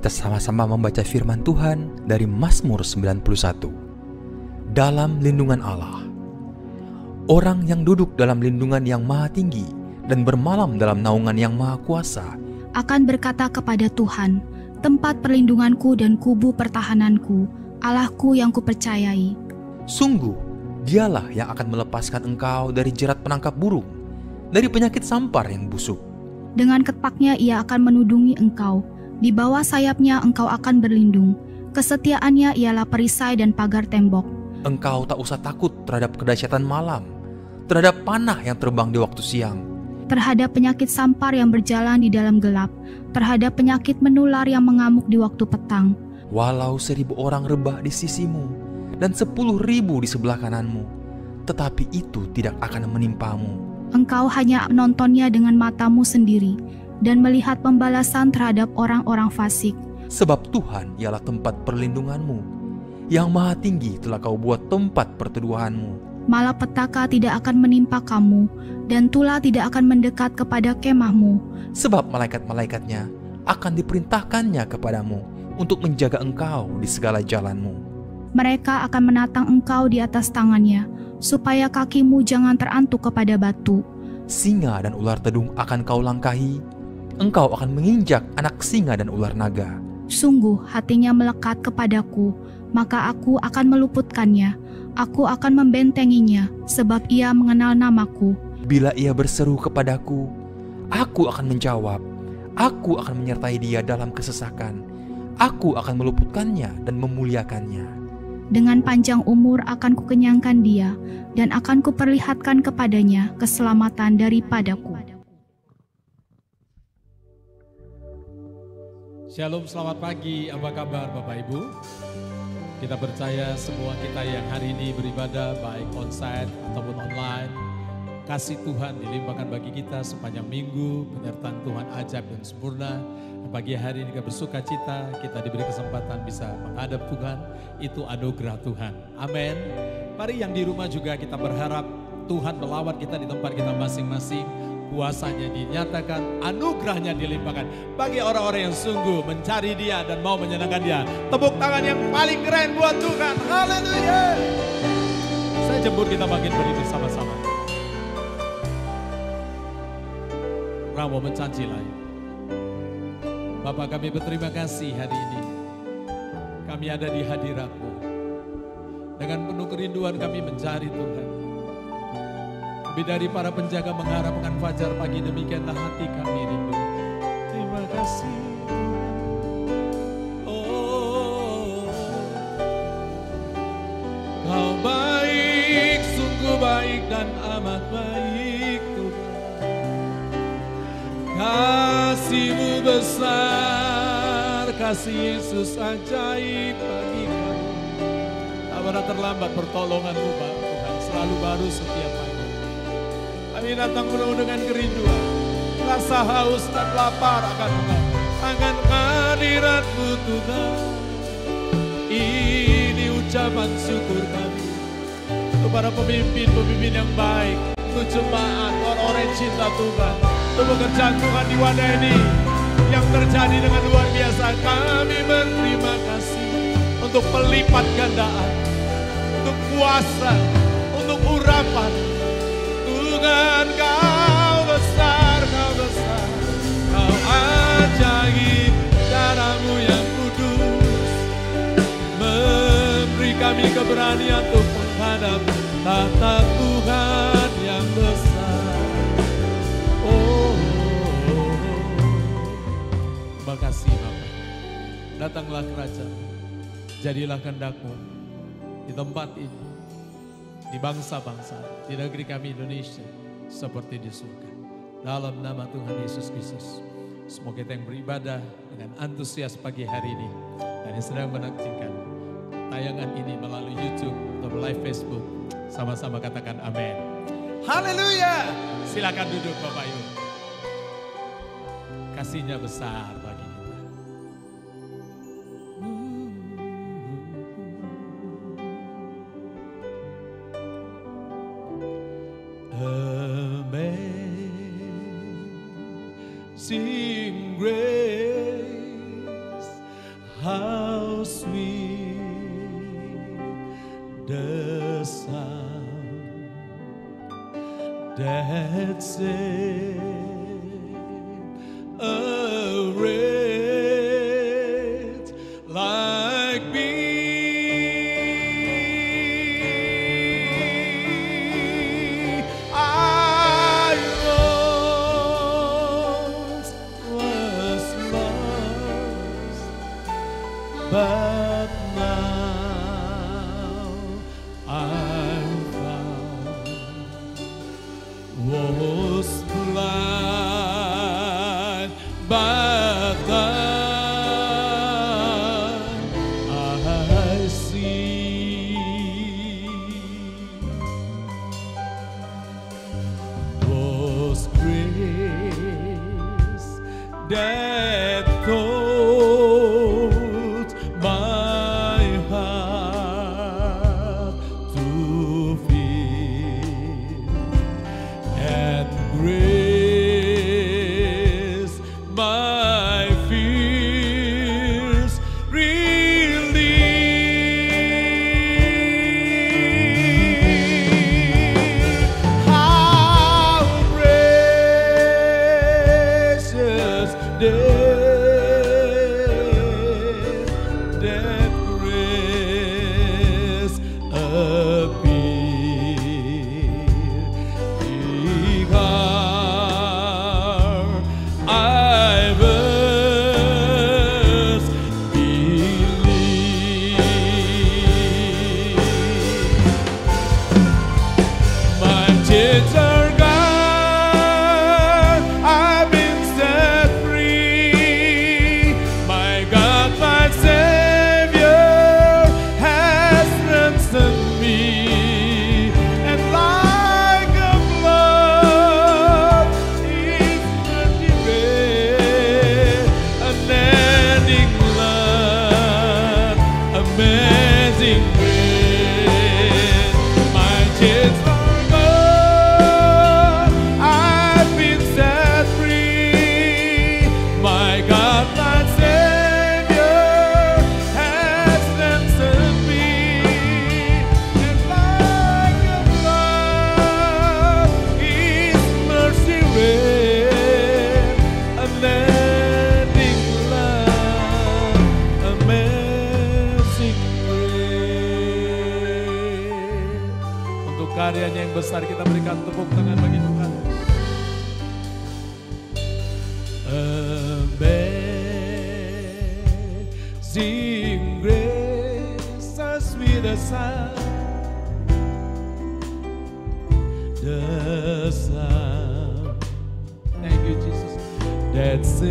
kita sama-sama membaca firman Tuhan dari Mazmur 91. Dalam lindungan Allah. Orang yang duduk dalam lindungan yang maha tinggi dan bermalam dalam naungan yang maha kuasa akan berkata kepada Tuhan, tempat perlindunganku dan kubu pertahananku, Allahku yang kupercayai. Sungguh, dialah yang akan melepaskan engkau dari jerat penangkap burung, dari penyakit sampar yang busuk. Dengan ketapnya ia akan menudungi engkau, di bawah sayapnya engkau akan berlindung. Kesetiaannya ialah perisai dan pagar tembok. Engkau tak usah takut terhadap kedahsyatan malam, terhadap panah yang terbang di waktu siang, terhadap penyakit sampar yang berjalan di dalam gelap, terhadap penyakit menular yang mengamuk di waktu petang. Walau 1.000 orang rebah di sisimu dan 10.000 di sebelah kananmu, tetapi itu tidak akan menimpamu. Engkau hanya menontonnya dengan matamu sendiri dan melihat pembalasan terhadap orang-orang fasik. Sebab Tuhan ialah tempat perlindunganmu, yang maha tinggi telah kau buat tempat perteduhanmu. Malapetaka tidak akan menimpa kamu, dan tulah tidak akan mendekat kepada kemahmu. Sebab malaikat-malaikatnya akan diperintahkannya kepadamu untuk menjaga engkau di segala jalanmu. Mereka akan menatang engkau di atas tangannya, supaya kakimu jangan terantuk kepada batu. Singa dan ular tedung akan kau langkahi, engkau akan menginjak anak singa dan ular naga. Sungguh hatinya melekat kepadaku, maka aku akan meluputkannya. Aku akan membentenginya, sebab ia mengenal namaku. Bila ia berseru kepadaku, aku akan menjawab. Aku akan menyertai dia dalam kesesakan. Aku akan meluputkannya dan memuliakannya. Dengan panjang umur akan kukenyangkan dia, dan akan kuperlihatkan kepadanya keselamatan daripadaku. Shalom, selamat pagi, apa kabar Bapak Ibu? Kita percaya semua kita yang hari ini beribadah baik onsite ataupun online, kasih Tuhan dilimpahkan bagi kita sepanjang minggu, penyertaan Tuhan ajaib dan sempurna. Dan pagi hari ini kita bersuka cita, kita diberi kesempatan bisa menghadap Tuhan, itu anugerah Tuhan. Amin. Mari yang di rumah juga kita berharap Tuhan melawat kita di tempat kita masing-masing. Kuasanya dinyatakan, anugerahnya dilimpahkan bagi orang-orang yang sungguh mencari dia dan mau menyenangkan dia. Tepuk tangan yang paling keren buat Tuhan. Haleluya. Saya jemput kita bangkit berdiri bersama-sama. Rawo mencaci lain. Bapak, kami berterima kasih hari ini. Kami ada di hadirat-Mu. Dengan penuh kerinduan kami mencari Tuhan. Lebih dari para penjaga mengharapkan fajar pagi, demikianlah hati kami rindu. Terima kasih. Oh, Kau baik, sungguh baik dan amat baik Tuhan. Kasih-Mu besar, kasih Yesus ajaib bagi kami. Tak pernah terlambat pertolongan-Mu Tuhan, selalu baru setiap pagi. Kami datang penuh dengan kerinduan, rasa haus dan lapar akan hadirat-Mu Tuhan. Ini ucapan syukur kami untuk para pemimpin yang baik, untuk jemaat, orang-orang yang cinta Tuhan, untuk pekerjaan Tuhan di wadah ini yang terjadi dengan luar biasa. Kami berterima kasih untuk pelipat gandaan, untuk kuasa, untuk urapan. Tuhan, Kau besar, Kau ajaib, cara-Mu yang kudus memberi kami keberanian untuk menghadap tata Tuhan yang besar. Terima kasih Bapak. Datanglah kerajaan, jadilah kehendak-Mu di tempat ini, di bangsa-bangsa, di negeri kami Indonesia, seperti di surga. Dalam nama Tuhan Yesus Kristus, semoga kita yang beribadah dengan antusias pagi hari ini, dan yang sedang menantikan tayangan ini melalui YouTube atau live Facebook, sama-sama katakan amin. Haleluya. Silakan duduk Bapak Ibu. Kasih-Nya besar bagi kita. Amazing grace, how sweet the sound that saved a wretch like me. I once was lost, but now I'm found. Was blind, but now I see. Was grace that taught my heart to feel, and grace my fears relieved. How precious that grace appeared, because I was believed. My chains are gone, I've been set free. My God, my Savior has ransomed me, and like a flood, His mercy ran, unending love, amazing grace. My chains are gone, I've been set free. My God, my Savior has ransomed me, and like a flood, His mercy ran, unending love, amazing grace. Untuk karyanya yang besar kita berikan tepuk tangan bagi Tuhan. Amazing grace, as sweet as sound, the sound. Thank you, Jesus. That saved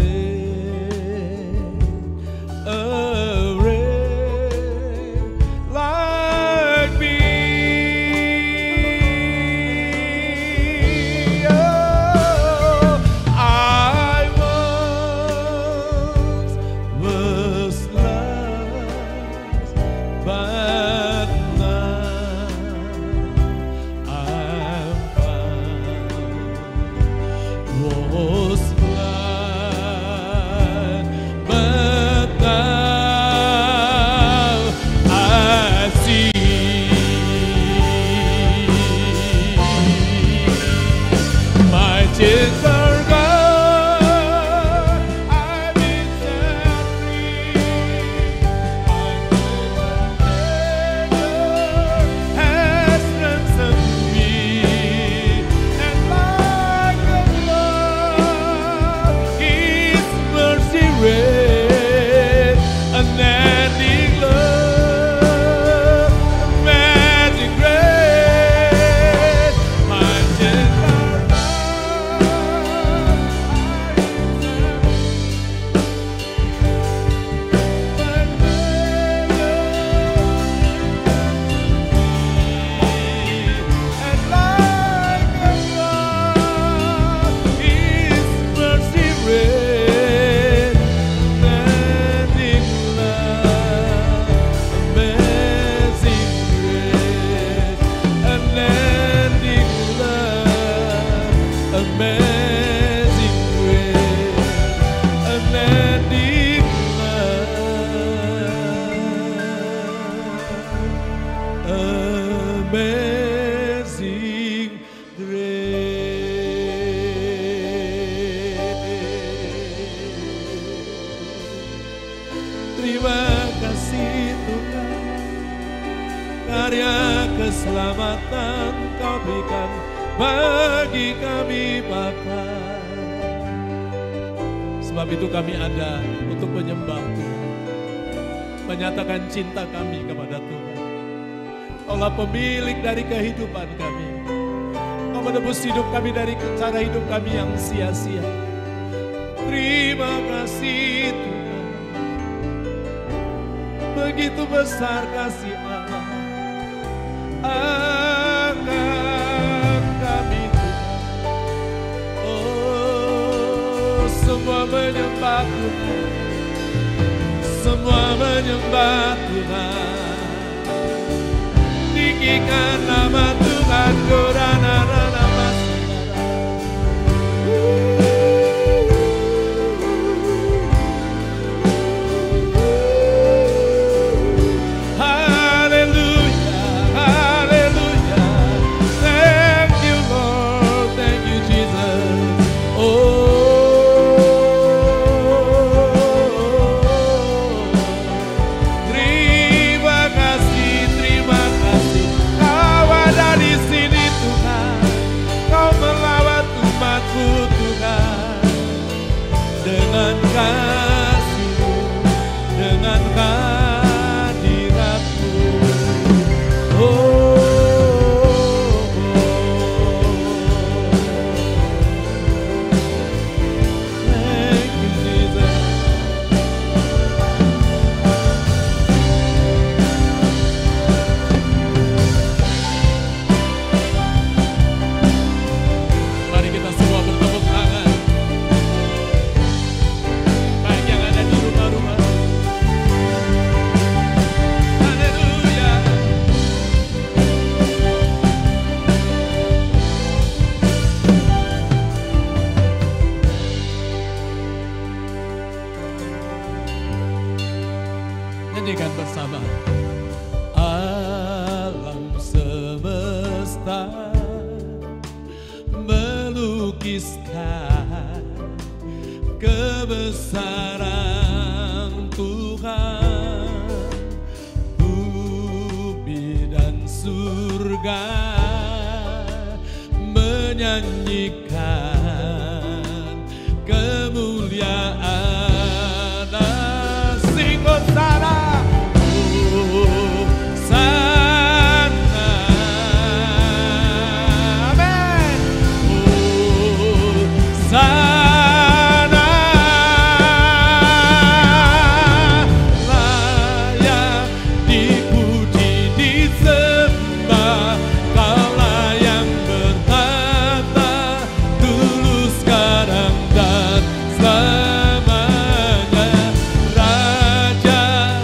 a wretch like me. Oh, I once was lost, but now I'm found. Was blind, terima kasih Tuhan. Karya keselamatan Kau berikan bagi kami Bapa. Sebab itu kami ada untuk menyembah Tuhan, menyatakan cinta kami kepada Tuhan. Kaulah pemilik dari kehidupan kami. Kau menebus hidup kami dari cara hidup kami yang sia-sia. Terima kasih Tuhan. Begitu besar kasih Allah akan kami Tuhan. Oh, semua menyembah Tuhan, semua menyembah Tuhan. Tinggikan nama Tuhan, Korana nama saudara. Nyanyikan bersama. Alam semesta melukiskan kebesaran Tuhan. Bumi dan surga menyanyikan kemuliaan. Sing Hosana, Hosana, amen. Hosana, layak dipuji disembah. Kaulah yang bertata tulus sekarang dan selamanya. Raja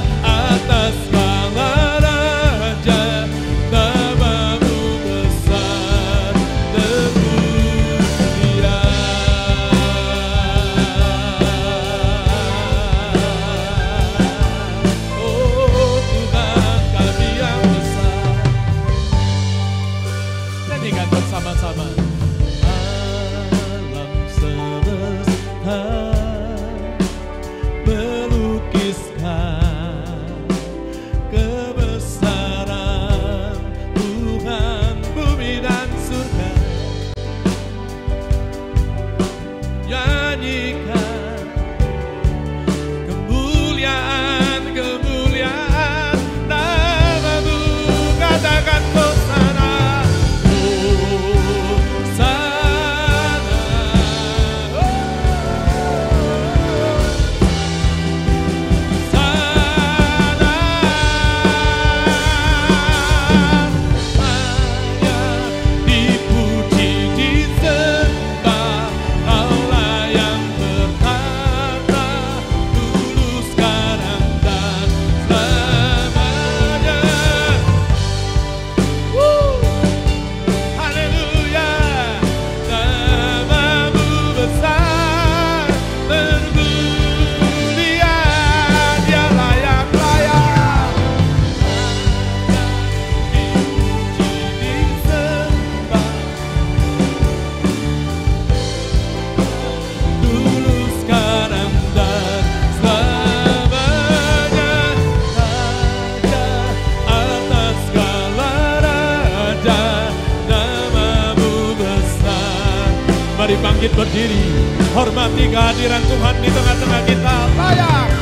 bangkit berdiri, hormati kehadiran Tuhan di tengah-tengah kita. Layak,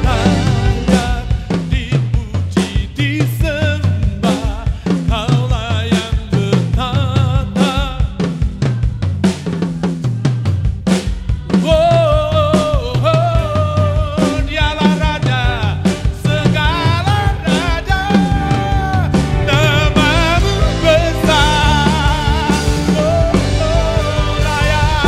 layak dipuji, disembah, Kaulah yang bertata. Dialah Raja, segala raja, namamu besar. Layak,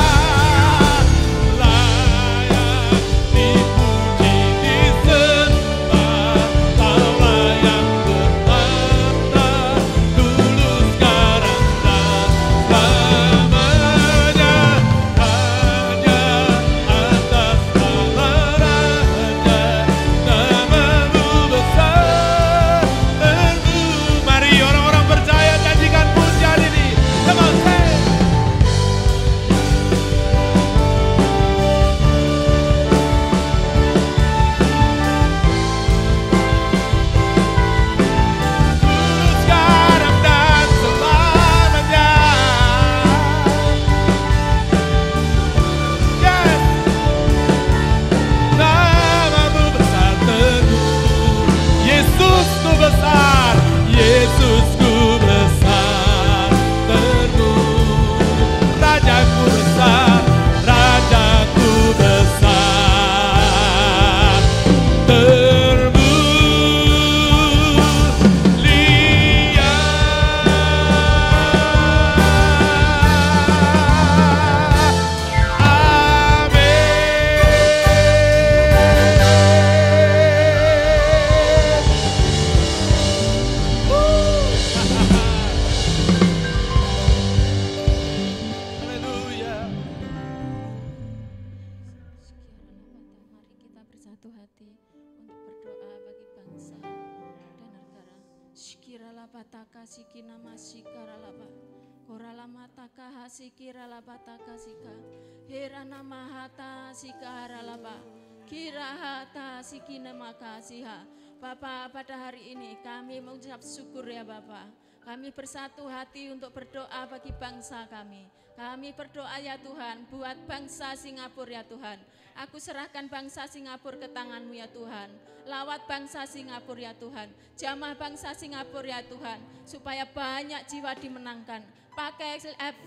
layak dipuji, disembah, Kaulah yang bertata, dulu sekarang dan selamanya. Raja atas segala raja, namamu besar. Mari orang-orang percaya nyanyikan pujian ini. Come on, say. Dulu sekarang dan selamanya. Yes. Namamu besar teguh, Yesusku besar, Yesusku besar teguh, Rajaku besar, Rajaku besar Haleluya. Mari kita bersatu hati untuk berdoa bagi bangsa dan negara. Shikirala pataka sikina masikara laba. Korala mataka hasikirala pataka sika. Herana mahata sikara laba. Kirahata sikina makasiha. Bapa, pada hari ini kami mengucap syukur ya Bapa. Kami bersatu hati untuk berdoa bagi bangsa kami. Kami berdoa ya Tuhan buat bangsa Singapura ya Tuhan. Aku serahkan bangsa Singapura ke tangan-Mu ya Tuhan. Lawat bangsa Singapura ya Tuhan. Jamah bangsa Singapura ya Tuhan. Supaya banyak jiwa dimenangkan. Pakai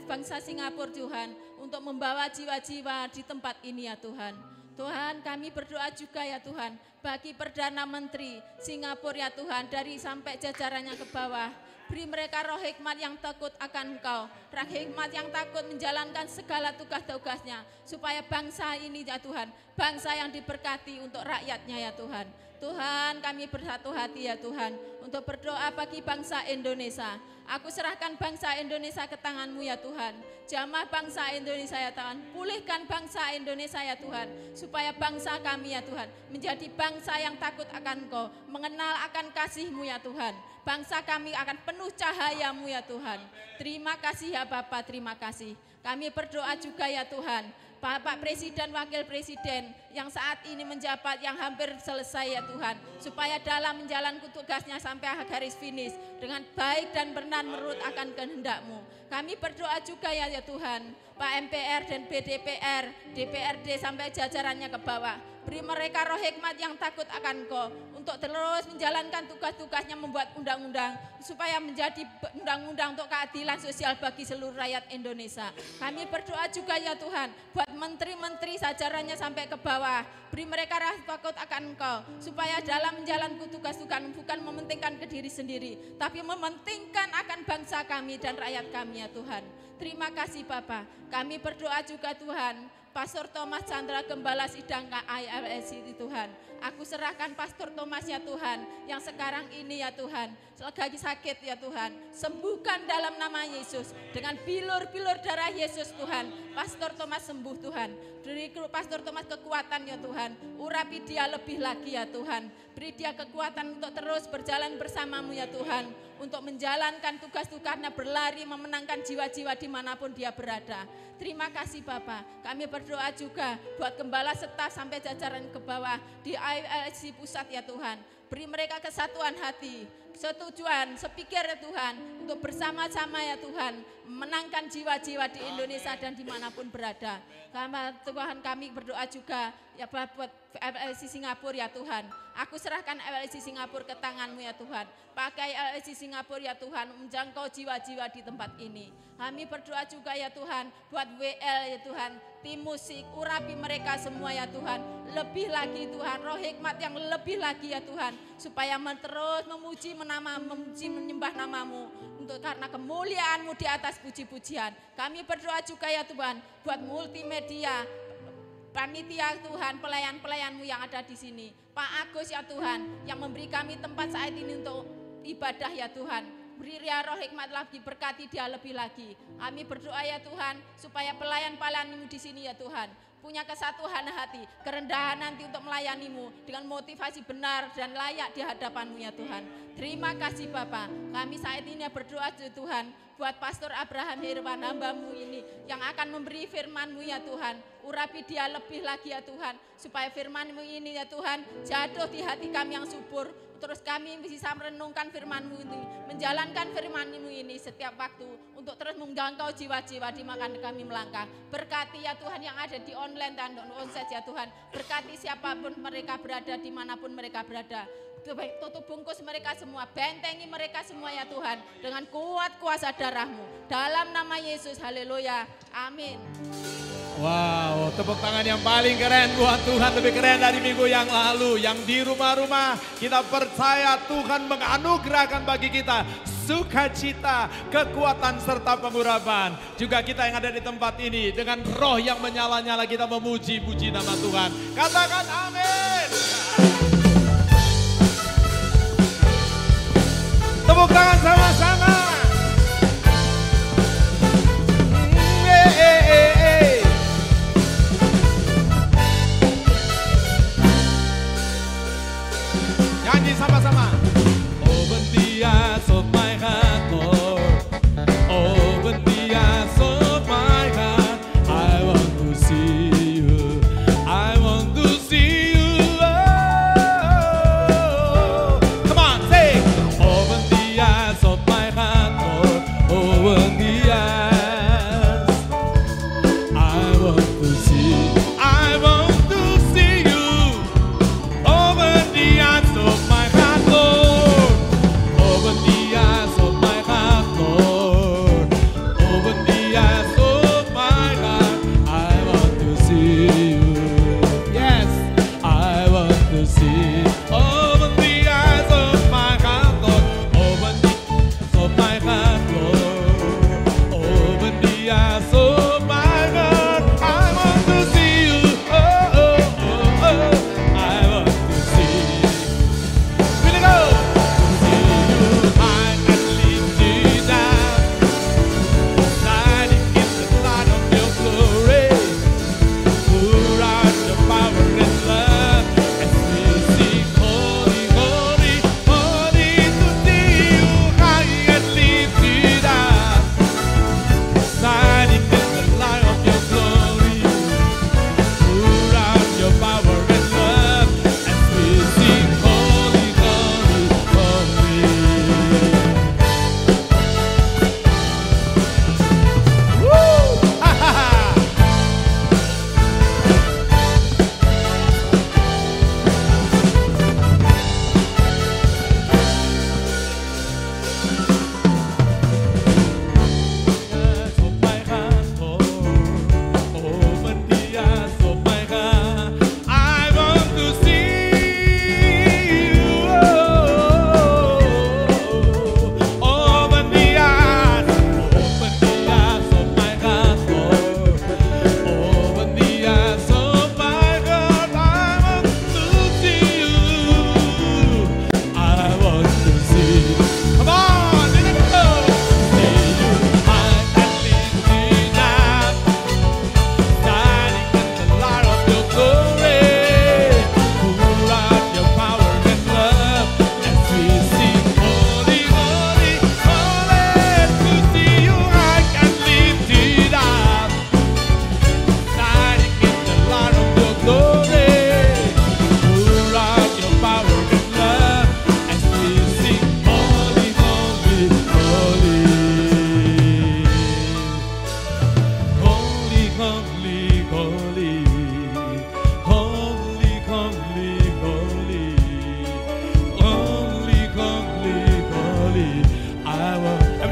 bangsa Singapura Tuhan untuk membawa jiwa-jiwa di tempat ini ya Tuhan. Tuhan, kami berdoa juga ya Tuhan bagi Perdana Menteri Singapura ya Tuhan, dari sampai jajarannya ke bawah. Beri mereka roh hikmat yang takut akan Engkau, roh hikmat yang takut menjalankan segala tugas-tugasnya, supaya bangsa ini ya Tuhan, bangsa yang diberkati untuk rakyatnya ya Tuhan. Tuhan, kami bersatu hati ya Tuhan untuk berdoa bagi bangsa Indonesia. Aku serahkan bangsa Indonesia ke tangan-Mu ya Tuhan. Jamah bangsa Indonesia ya Tuhan. Pulihkan bangsa Indonesia ya Tuhan. Supaya bangsa kami ya Tuhan menjadi bangsa yang takut akan Engkau, mengenal akan kasih-Mu ya Tuhan. Bangsa kami akan penuh cahaya-Mu ya Tuhan. Terima kasih ya Bapa, terima kasih. Kami berdoa juga ya Tuhan, Bapak Presiden, Wakil Presiden yang saat ini menjabat, yang hampir selesai ya Tuhan, supaya dalam menjalankan tugasnya sampai garis finish dengan baik dan benar menurut akan kehendak-Mu. Kami berdoa juga ya Tuhan, Pak MPR dan BDPR, DPRD sampai jajarannya ke bawah. Beri mereka roh hikmat yang takut akan Engkau untuk terus menjalankan tugas-tugasnya, membuat undang-undang supaya menjadi undang-undang untuk keadilan sosial bagi seluruh rakyat Indonesia. Kami berdoa juga ya Tuhan buat menteri-menteri jajarannya sampai ke bawah. Beri mereka roh takut akan Engkau supaya dalam menjalankan tugas-tugas bukan mementingkan ke diri sendiri, tapi mementingkan akan bangsa kami dan rakyat kami ya Tuhan. Terima kasih Bapa. Kami berdoa juga Tuhan, Pastor Thomas Chandra Gembala Sidang KIRS itu Tuhan. Aku serahkan Pastor Thomas ya Tuhan, yang sekarang ini ya Tuhan, lagi sakit ya Tuhan. Sembuhkan dalam nama Yesus, dengan bilur-bilur darah Yesus Tuhan. Pastor Thomas sembuh Tuhan. Beri Pastor Thomas kekuatan ya Tuhan. Urapi dia lebih lagi ya Tuhan. Beri dia kekuatan untuk terus berjalan bersama-Mu ya Tuhan. Untuk menjalankan tugas-tugasnya, berlari memenangkan jiwa-jiwa dimanapun dia berada. Terima kasih Bapa. Kami berdoa juga buat gembala serta sampai jajaran ke bawah di PAILC Pusat ya Tuhan. Beri mereka kesatuan hati, setujuan, sepikir ya Tuhan, untuk bersama-sama ya Tuhan, menangkan jiwa-jiwa di Indonesia dan dimanapun berada. Karena Tuhan kami berdoa juga ya buat LLC Singapura ya Tuhan. Aku serahkan LLC Singapura ke tangan-Mu ya Tuhan. Pakai LLC Singapura ya Tuhan, menjangkau jiwa-jiwa di tempat ini. Kami berdoa juga ya Tuhan, buat WL ya Tuhan, tim musik, urapi mereka semua ya Tuhan. Lebih lagi Tuhan, roh hikmat yang lebih lagi ya Tuhan, supaya terus memuji menyembah nama-Mu, untuk karena kemuliaan-Mu di atas puji-pujian. Kami berdoa juga ya Tuhan, buat multimedia, panitia Tuhan, pelayan-pelayan-Mu yang ada di sini. Pak Agus ya Tuhan, yang memberi kami tempat saat ini untuk ibadah ya Tuhan. Beri dia roh hikmat lagi, berkati dia lebih lagi. Kami berdoa ya Tuhan, supaya pelayan-pelayan-Mu di sini ya Tuhan, punya kesatuan hati, kerendahan nanti untuk melayani-Mu dengan motivasi benar dan layak di hadapan-Mu ya Tuhan. Terima kasih Bapa. Kami saat ini berdoa ya Tuhan, buat Pastor Abraham Herwan, hamba-Mu ini, yang akan memberi firman-Mu ya Tuhan. Urapi dia lebih lagi ya Tuhan, supaya firman-Mu ini ya Tuhan, jatuh di hati kami yang subur. Terus kami bisa merenungkan firman-Mu ini, menjalankan firman-Mu ini setiap waktu, untuk terus menjangkau jiwa-jiwa di mana kami melangkah. Berkati ya Tuhan yang ada di online dan onsite ya Tuhan. Berkati siapapun mereka berada, dimanapun mereka berada. Tutup bungkus mereka semua, bentengi mereka semua ya Tuhan, dengan kuat kuasa darah-Mu. Dalam nama Yesus, haleluya, amin. Wow, tepuk tangan yang paling keren buat Tuhan, lebih keren dari minggu yang lalu. Yang di rumah-rumah, kita percaya Tuhan menganugerahkan bagi kita sukacita, kekuatan serta pengurapan. Juga kita yang ada di tempat ini, dengan roh yang menyala-nyala kita memuji-puji nama Tuhan. Katakan amin. Tepuk tangan sama-sama. Nyanyi sama-sama. Open the eyes of my heart, Lord. Open the eyes of my heart. I want to see you. I want to see you. Oh. Come on, sing. Open the eyes of my heart, Lord. Open the eyes. I want to see. I want to see you. Open the eyes of my heart, Lord.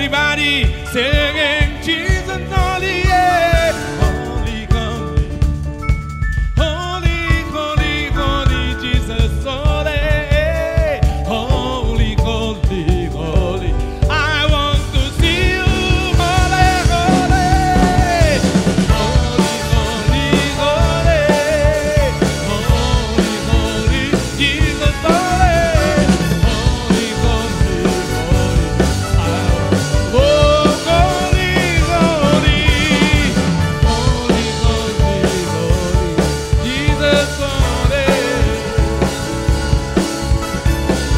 Everybody singing Jesus only, yeah. Holy, holy, holy, holy, holy, Jesus holy, holy, holy, holy. I want to see you, holy, holy, holy, holy, holy, holy, holy, Jesus holy, holy, holy, holy. Oh, holy, holy, holy, holy, holy, Jesus holy,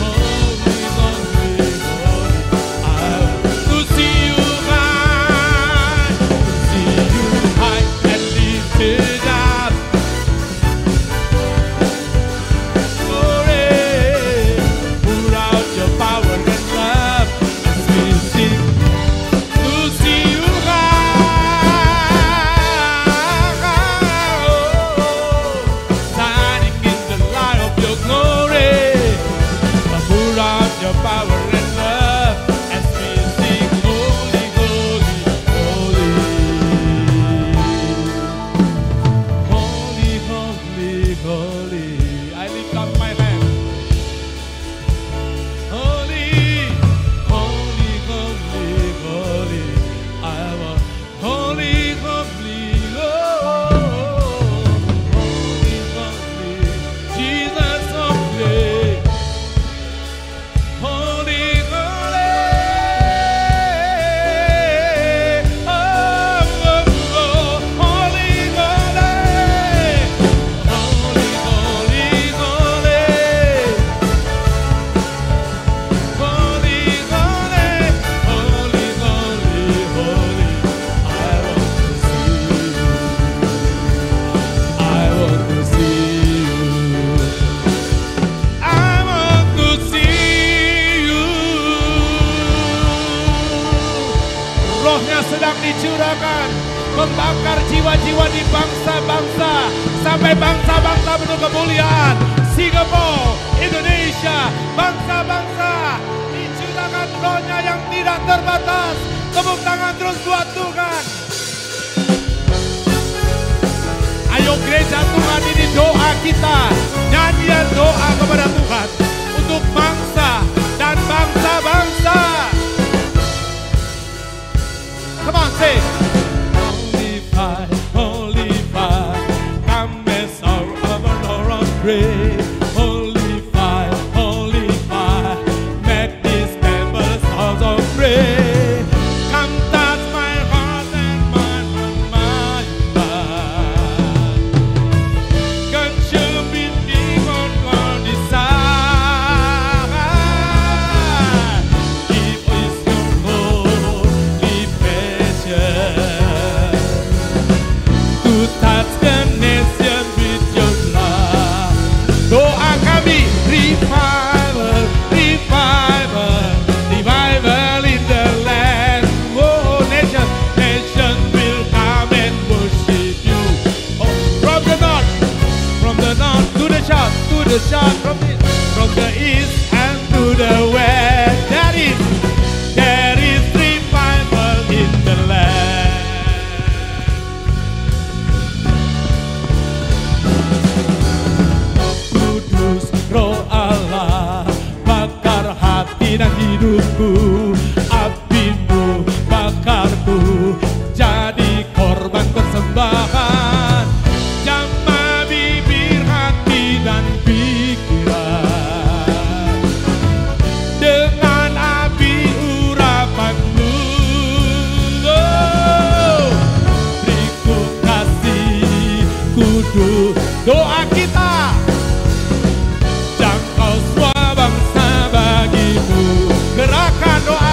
holy, holy, holy. I want to see you high, and lifted up. Glory, pour out your power and love as we sing. To see you high, shining in the light of your glory. Pour out your power and love as we sing, holy, holy, holy, holy, holy, holy. I lift up my hand. Holy, holy, holy, holy. I want holy, holy, holy, holy, Jesus holy, holy, holy, oh, oh, oh, holy, holy, holy, holy, holy. Holy, holy, holy, holy, holy. I want to see you. I want to see you. I want to see you. Rohnya sedang dicurahkan, membakar jiwa-jiwa di bangsa-bangsa, sampai bangsa-bangsa penuh kemuliaan. Singapura, Indonesia, bangsa-bangsa, dicurahkan rohnya yang tidak terbatas. Tepuk tangan terus buat Tuhan. Ayo gereja Tuhan, ini doa kita, nyanyian doa kepada Tuhan untuk bangsa dan bangsa-bangsa. Come on, say. Holy fire, come as our overlord of grace. Holy fire, make these members house of praise. Come touch my heart and my mind. Consume me on our desire. Give us your holy passion to touch the nation with your love. Doa kami, revival, revival, revival in the land. Oh, nation will come and worship you. Oh, from the north to the south, from the east and to the west. There is revival in the land. Kudus Roh Allah, bakar hati dan hidupku. Apimu bakarku, jadi korban persembahan. Jamah bibir, hati dan pikiran dengan api urapanmu. Oh, beriku kasih kudus. Doa kita, jangkau semua bangsa bagimu. Gerakan doa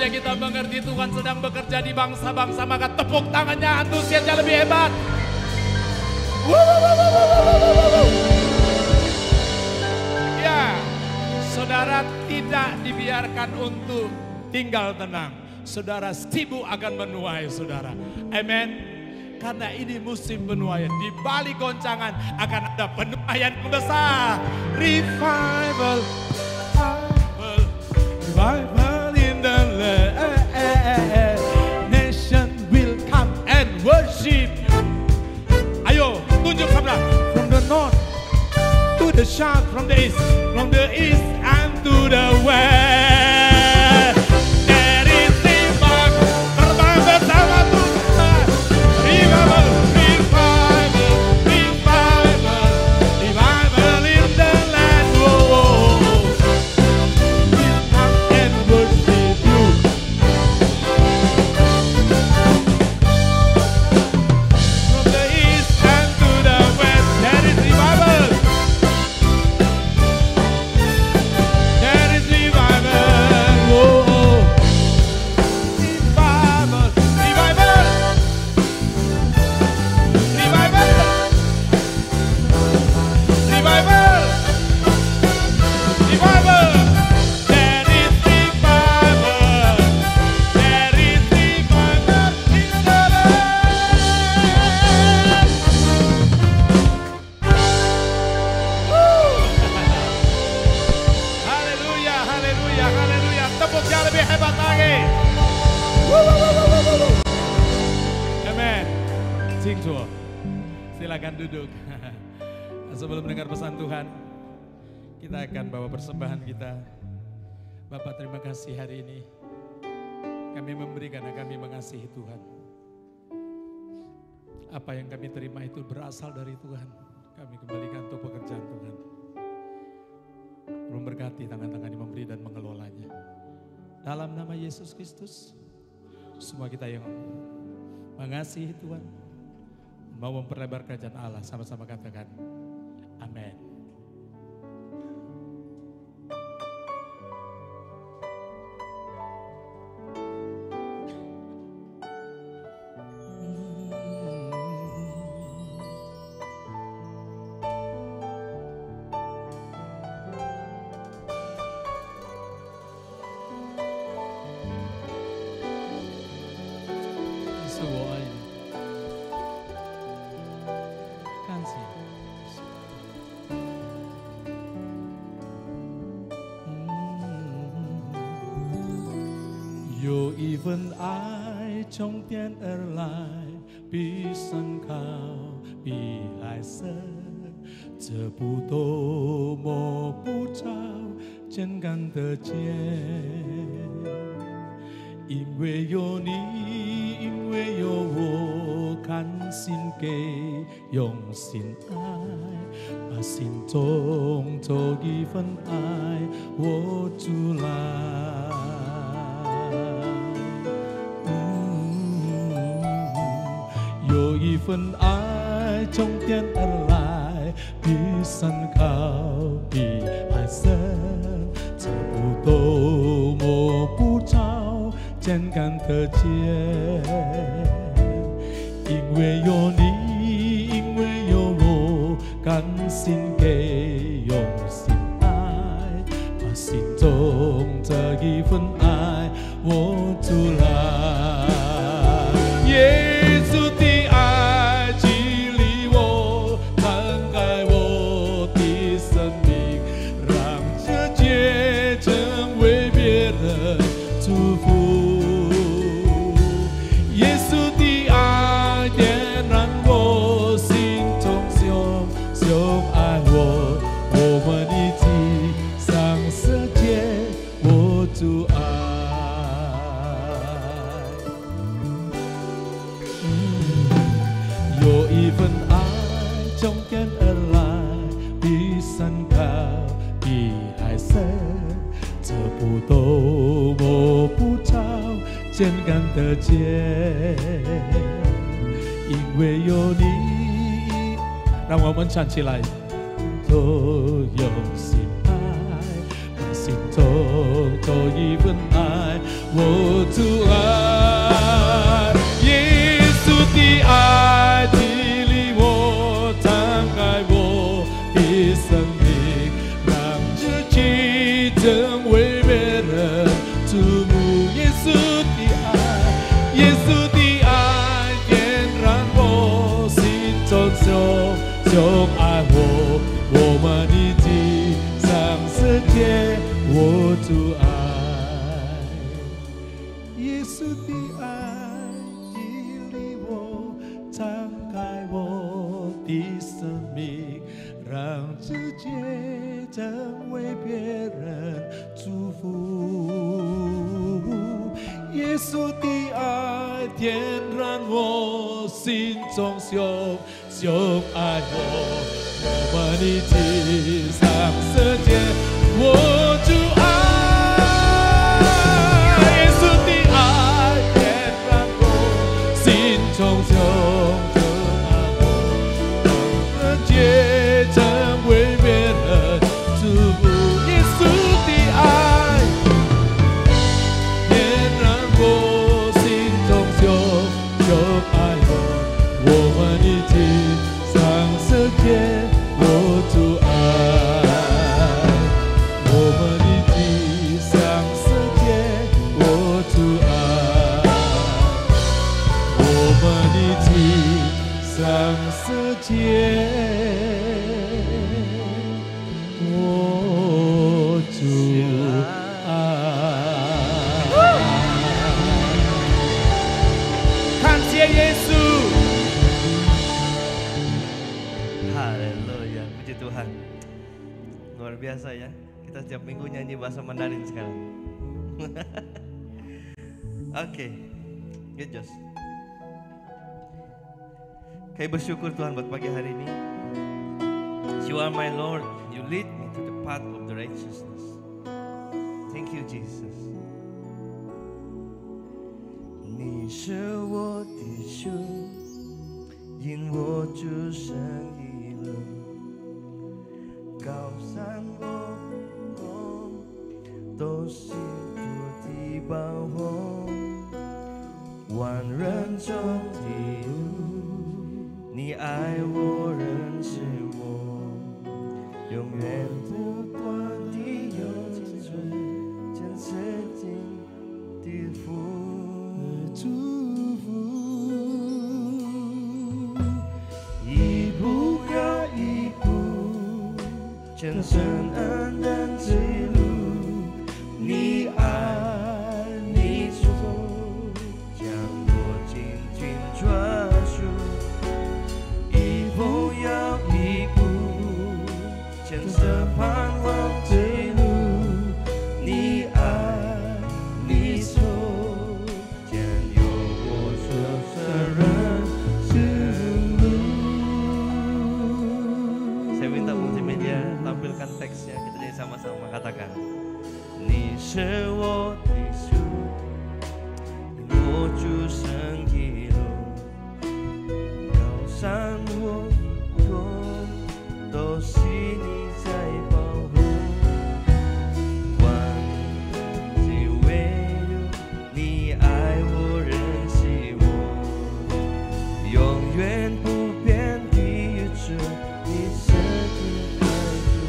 Saatnya kita mengerti Tuhan sedang bekerja di bangsa-bangsa, maka tepuk tangannya, antusiasnya lebih hebat. Ya, saudara tidak dibiarkan untuk tinggal tenang. Saudara sibuk akan menuai saudara. Amin. Karena ini musim penuaian. Di balik goncangan akan ada penuaian yang besar. Revival, revival in the land. Nation will come and worship. Ayo, tunjuk sebelah. From the north to the south, from the east and to the west. There is revival, terbang bersama Tuhan. Revival, revival, revival, revival in the land. Oh, we'll come and worship you. From the east and to the west, there is revival. There is revival. Oh, revival, revival, revival, revival, revival. There is revival. There is revival in the land. Haleluya, haleluya, haleluya. Tepuknya lebih hebat lagi. Amen. Cingcu, silakan duduk. Sebelum mendengar pesan Tuhan, kita akan bawa persembahan kita. Bapak, terima kasih hari ini. Kami memberi karena kami mengasihi Tuhan. Apa yang kami terima itu berasal dari Tuhan. Kami kembalikan untuk pekerjaan Tuhan. Memberkati tangan-tangan yang memberi dan mengelolanya. Dalam nama Yesus Kristus, semua kita yang mengasihi Tuhan, mau memperlebar kerajaan Allah, sama-sama katakan, amin. Semua ini kasih.有一份爱从天而来，比山高，比海深，这不多摸不着，真看得见。因为有你，因为有我，甘心给，用心爱，把心中做一份爱握住来。有一份爱从天而来，比山高，比海深，这不多摸不着，真看得见。因为有你，因为有我，甘心给，用心爱，把心中这一份爱握住来。耶稣的爱激励我，敞开我的生命，让世界成为别人祝福。耶稣的爱点燃我心中熊爱我，我们一起向世界握住爱。有一份爱从天而来，比山高，比海深，这不多摸不着，真看得见。因为有你，让我们唱起来，都用心爱，把心中多一份爱，我主爱，耶稣的爱激励我，敞开我的生命，让自己成为别人注目。耶稣的爱，耶稣的爱点燃我心中熊爱我们一起上世界，我主爱，耶稣的爱激励我，敞开我的生命，让世界成为别人祝福。耶稣的爱点燃我心中熊爱我们一起上世界，我主爱，耶稣的爱点燃我心中熊爱我，让世界成为别人祝福。耶稣的爱点燃我心中熊爱我们一起上世界，我主爱，我们一起上世界，我主爱，我们一起上世界，我主爱。感谢耶稣。Haleluya, puji Tuhan. Luar biasa ya. Kita setiap minggu nyanyi bahasa Mandarin sekarang. Oke, good Jos. Kayak bersyukur Tuhan buat pagi hari ini. You are my Lord, you lead me to the path of the righteousness. Thank you Jesus. 你是我的主，因我主生意了，高山我都是主的保护，万人中的你爱我，认识我，永远不断的有真实的祝福，一步又一步，全身安然之路，你爱你做，将我紧紧抓住，一步又一步，牵着盼望之路，你爱你做，将有我所认识路。Saya minta multimedia tampilkan teksnya, kita jadi sama-sama katakan. 你是我的主，我主生一路，高山我空，都是你在保护，万事唯有你爱我，认识我，永远不变的主，你是的爱主。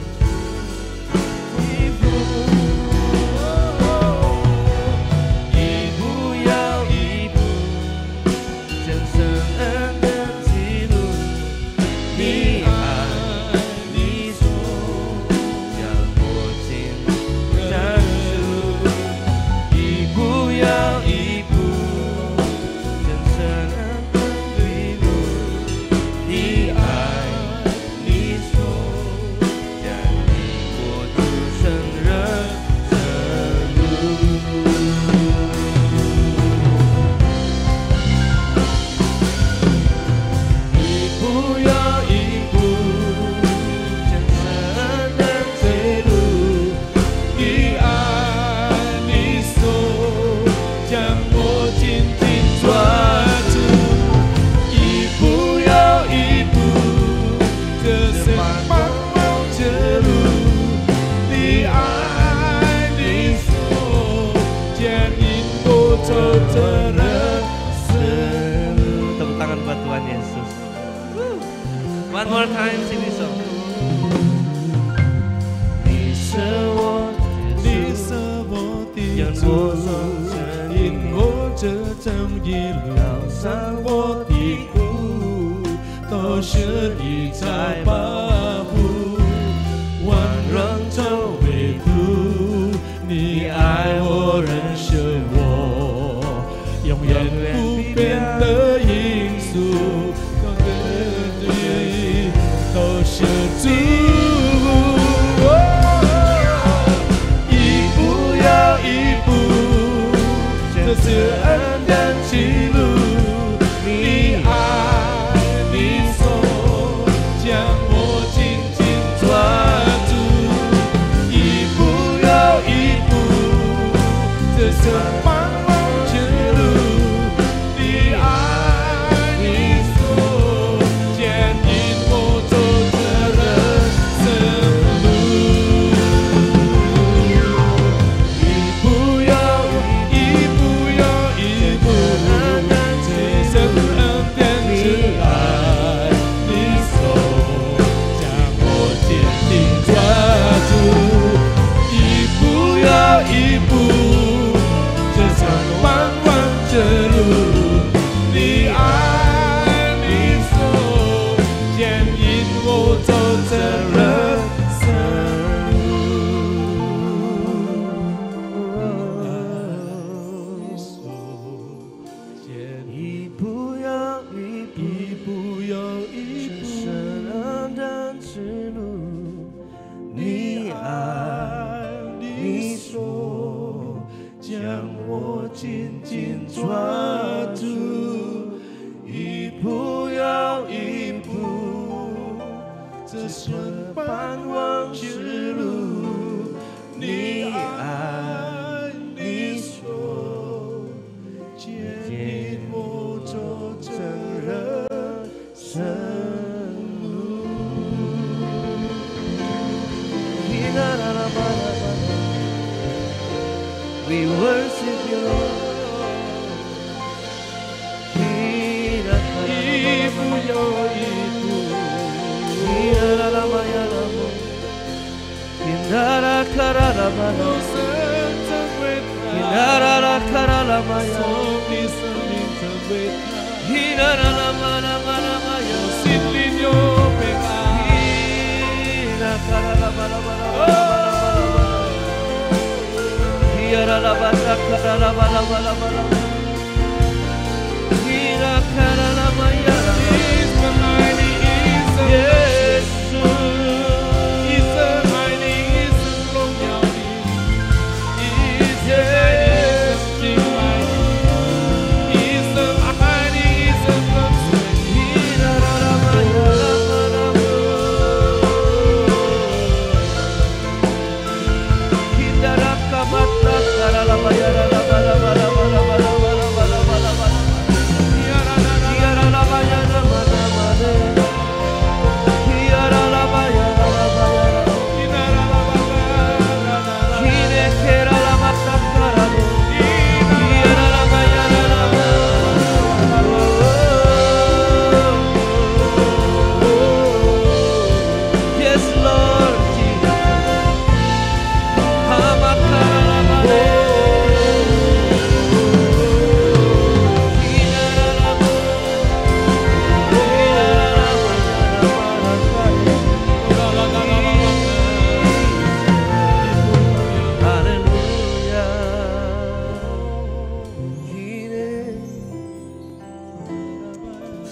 One more time, sing this song. 你是我的主，让我走这正义路，高山或低谷，都是你在保护。万人中唯独你爱我，认识我，永远不变的因素，都是主。一步又一步，这是恩典之路。你爱，你手将我紧紧抓住。一步又一步，这是茫茫之路。你爱，你手牵引我走这人生路。一步又一步又一步，这是恩典之爱，你手将我紧紧抓住。一步又一步，这是漫漫之路。你爱，你手牵引我走这人生路。一步又一步，一步又一步，这是恩典之路。你爱，你手将我紧紧抓住。一步又一步，这是盼望之路。你爱，你手牵引我走这人生路。We worship you, Lord. 一步又一步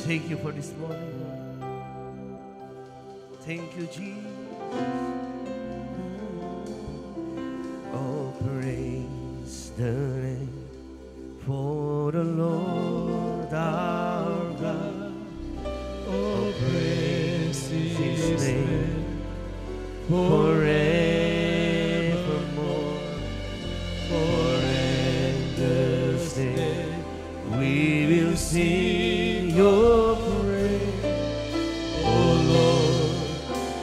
，Thank you for this morning, Lord. Thank you, Jesus. Oh, praise the name for the Lord our God. Oh, praise His name forevermore. For endless day we will sing your praise, oh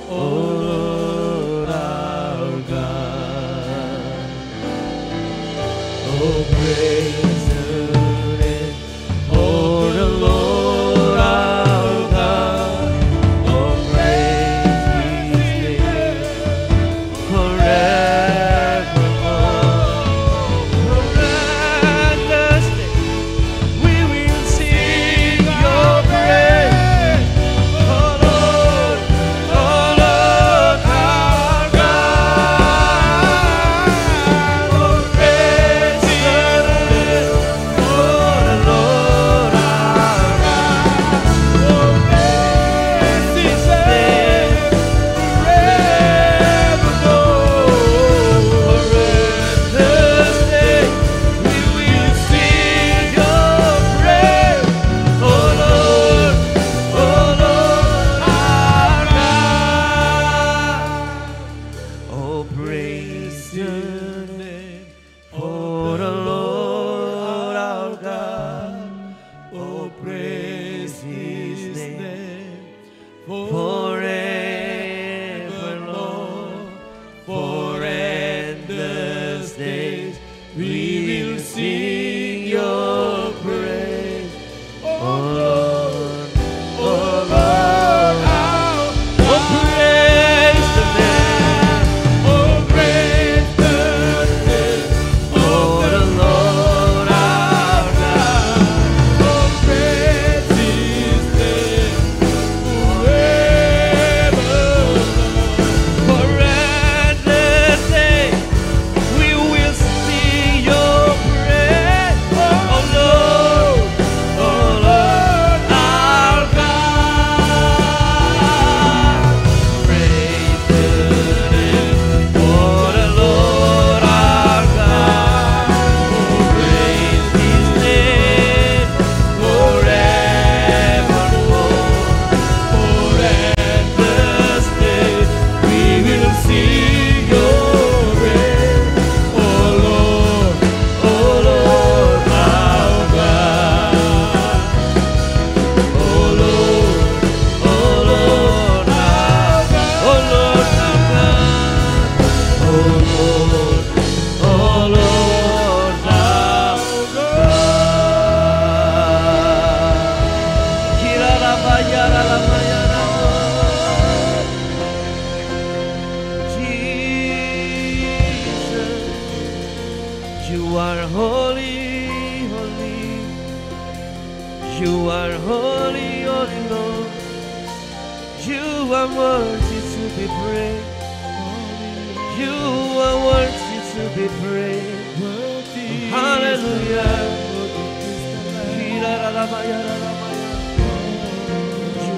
Lord our God. Oh, praise the name for the Lord our God. Oh, forever, Lord, for endless days we will sing your praise. Oh Lord, oh Lord, oh praise the name, oh praise the name of the Lord our God. Oh praise His name forever, for endless days we will sing your praise. Oh Lord, our God. Praise the name for the Lord our God. Praise His name forevermore. For endless days we will sing your praise. Oh Lord, our God. Oh Lord, our God. Oh Lord, our God. Oh Lord, our God. Kira la maya la maya la. Jesus, you are holy, holy. You are holy, holy Lord. You are worthy to be praised. You are worthy to be praised. Hallelujah.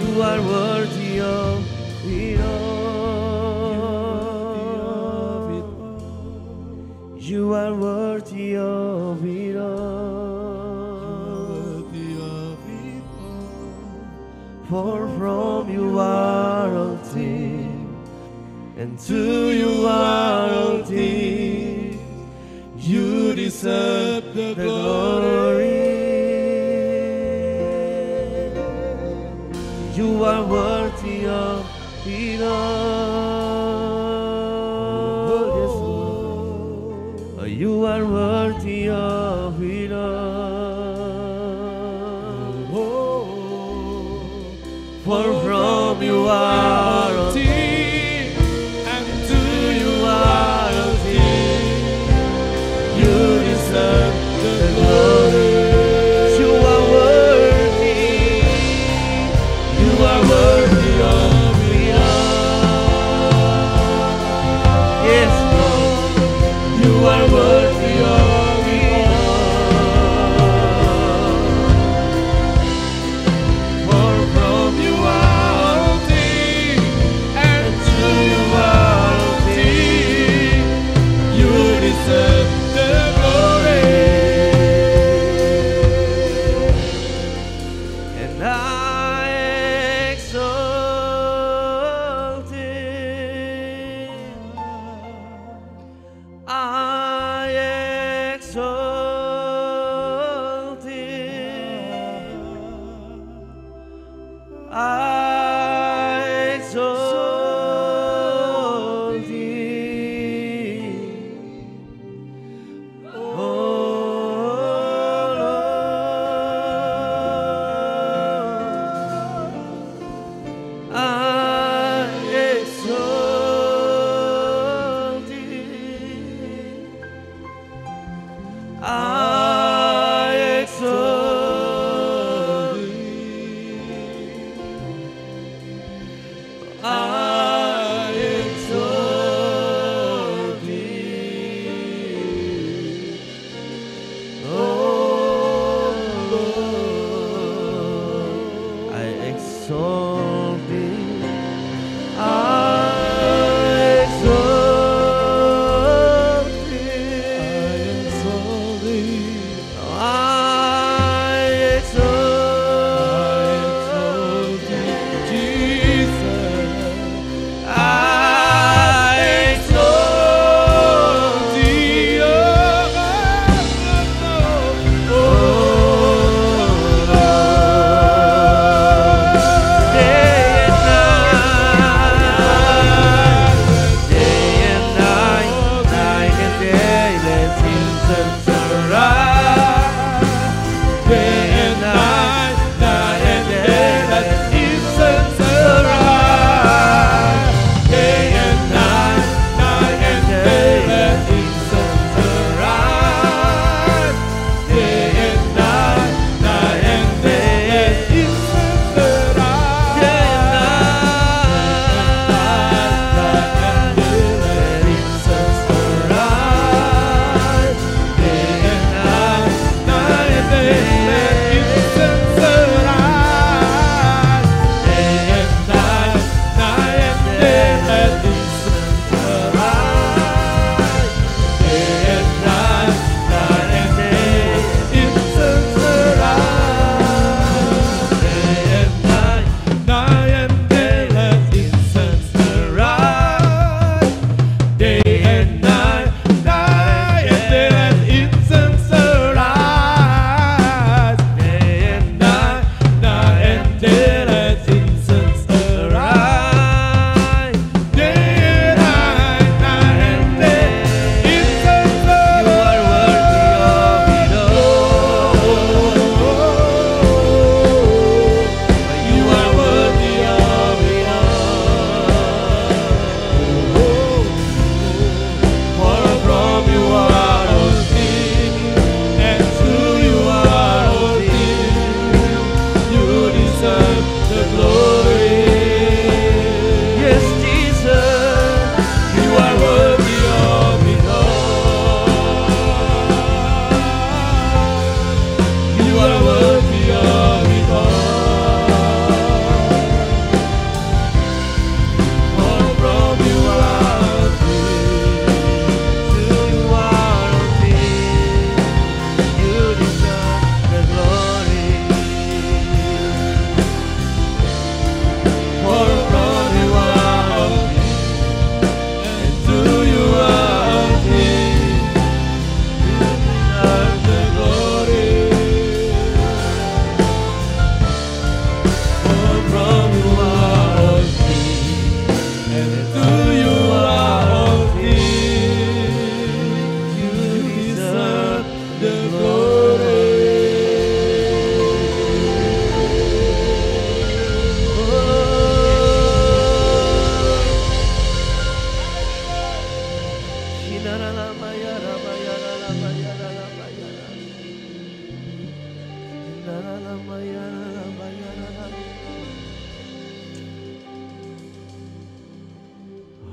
You are worthy of it all. You are worthy of it all. For from you are all things, and to you are all things. You deserve the glory. You are worthy of it all. Yes, Lord. You are worthy of it all. For from you are all things, and to you are all things. You deserve the glory. You are worthy. You are worthy of it all. Yes, Lord. You are worthy of it all. For from you are all things, and to you are all things. You deserve the glory. And I exalt Him. I exalt Him. I exalt Him. Oh Lord, I exalt Him. I exalt Him. I exalt Him. Oh Lord, I exalt Him. I exalt Him. I exalt Him. Jesus.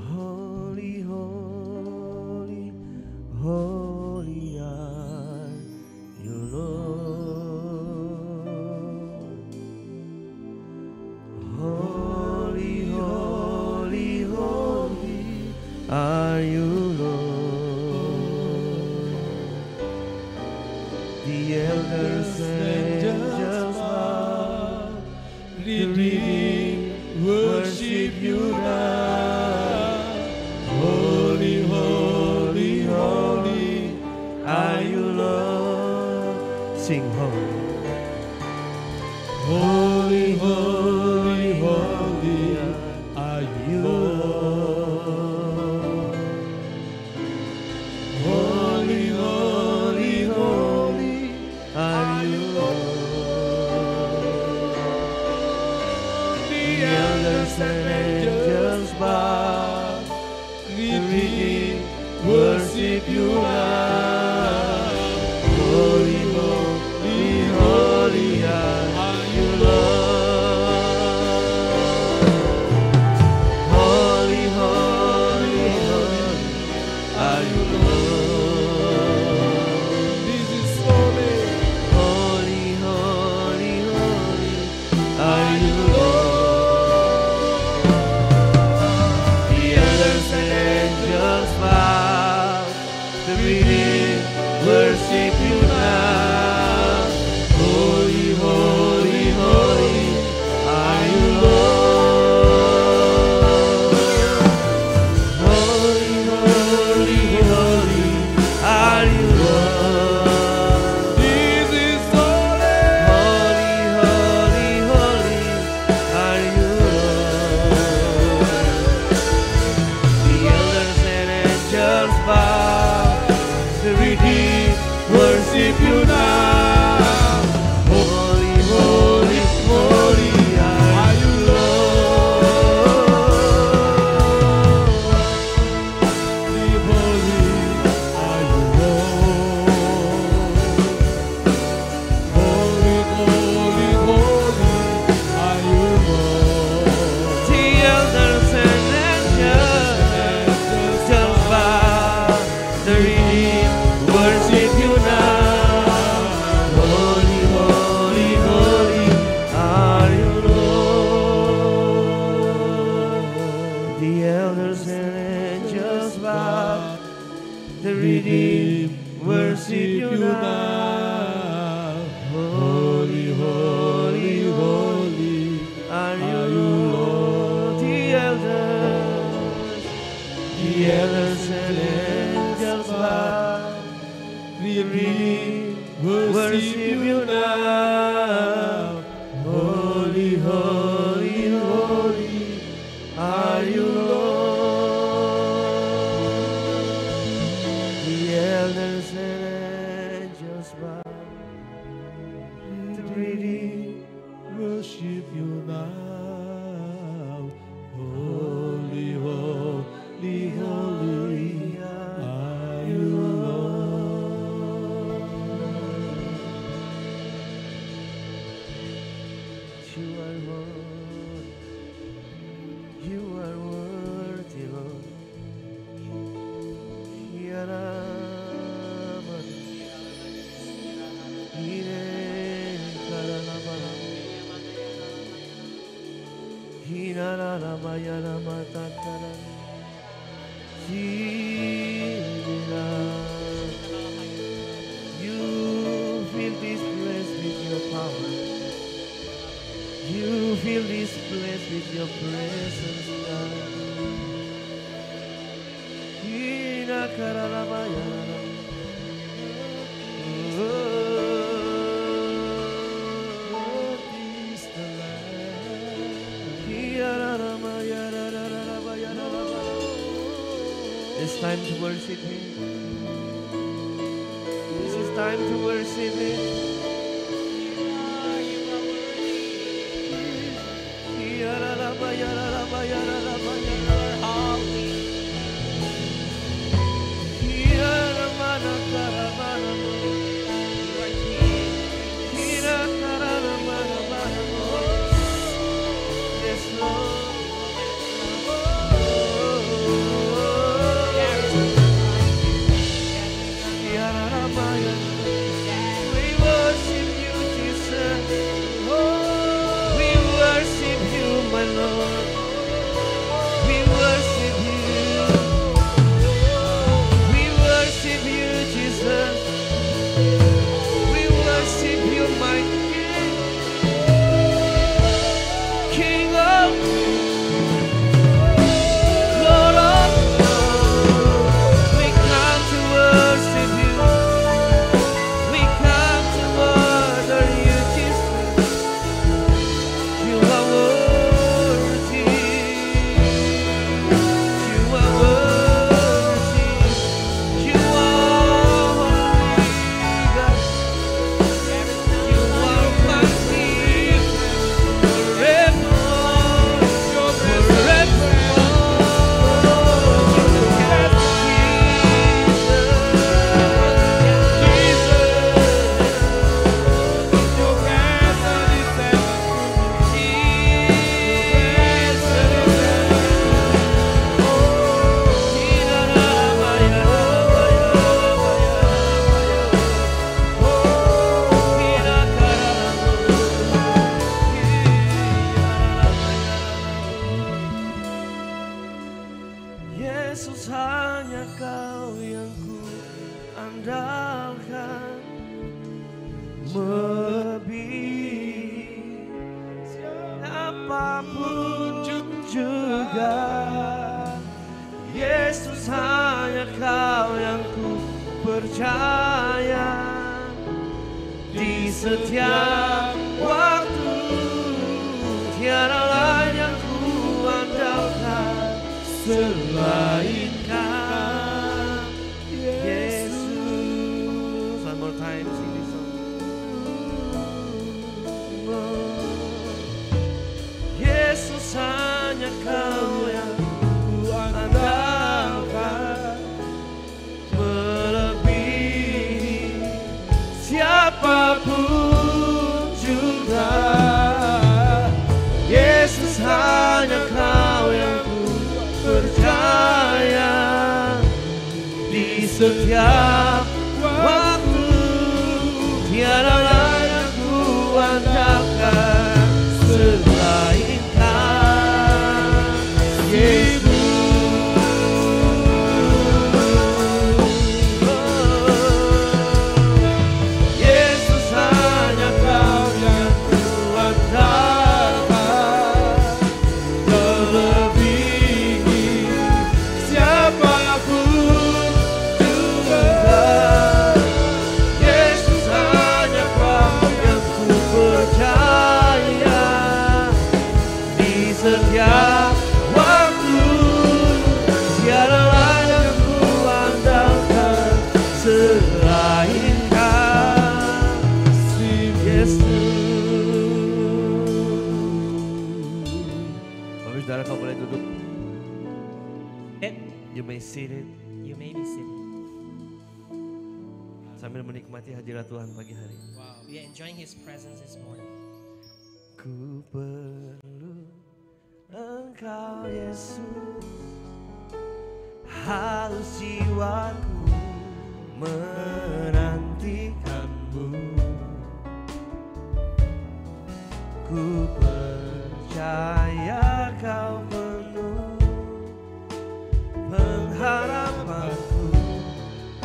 Holy, holy, holy are you, Lord. Holy, holy, holy are you, Lord. The elders and angels bow, redeemed, worship you now. Holy, holy, holy are you, Lord. Sing holy. Holy, holy, holy are you, Lord. Holy, holy, holy are you, Lord. The elders and angels bow, redeemed, worship you now. Holy, holy, holy are you, Lord. Holy, holy, holy are you, Lord. This is holy. Holy, holy, holy are you, Lord. The elders and angels bow, the The elders and angels bow, the redeemed worship you now. Holy, holy, holy are you, Lord. The elders and angels bow, the redeemed worship you now. Holy, holy, holy are you, Lord. The elders and angels bow, the redeemed worship you now. Holy, holy, holy are you, Lord. You are Lord, you are worthy, Lord. Yaraman, Ire Karalabala, Hinarama Yarama Takara, Jira. You fill this place with your power. You fill this place with your presence, God. Hina karalabaya. Is the Lamb. It's time to worship Him. This is time to worship Him. Setiap waktu tiada lain yang ku andalkan selain Kau, Yesus. One more time, sing this song. Yesus, hanya Kau yang ku andalkan, melebihi siapapun. Yesus, hanya Kau yang ku percaya. Di setiap waktu tiada lain yang ku andalkan selain Kau, Yesus. seated. You may seated. You may be seated. Sambil menikmati hadirat Tuhan pagi hari ini. We are enjoying His presence this morning. Ku perlu Engkau Yesus, haus jiwaku menantikanmu. Ku percaya Kau penuh pengharapanku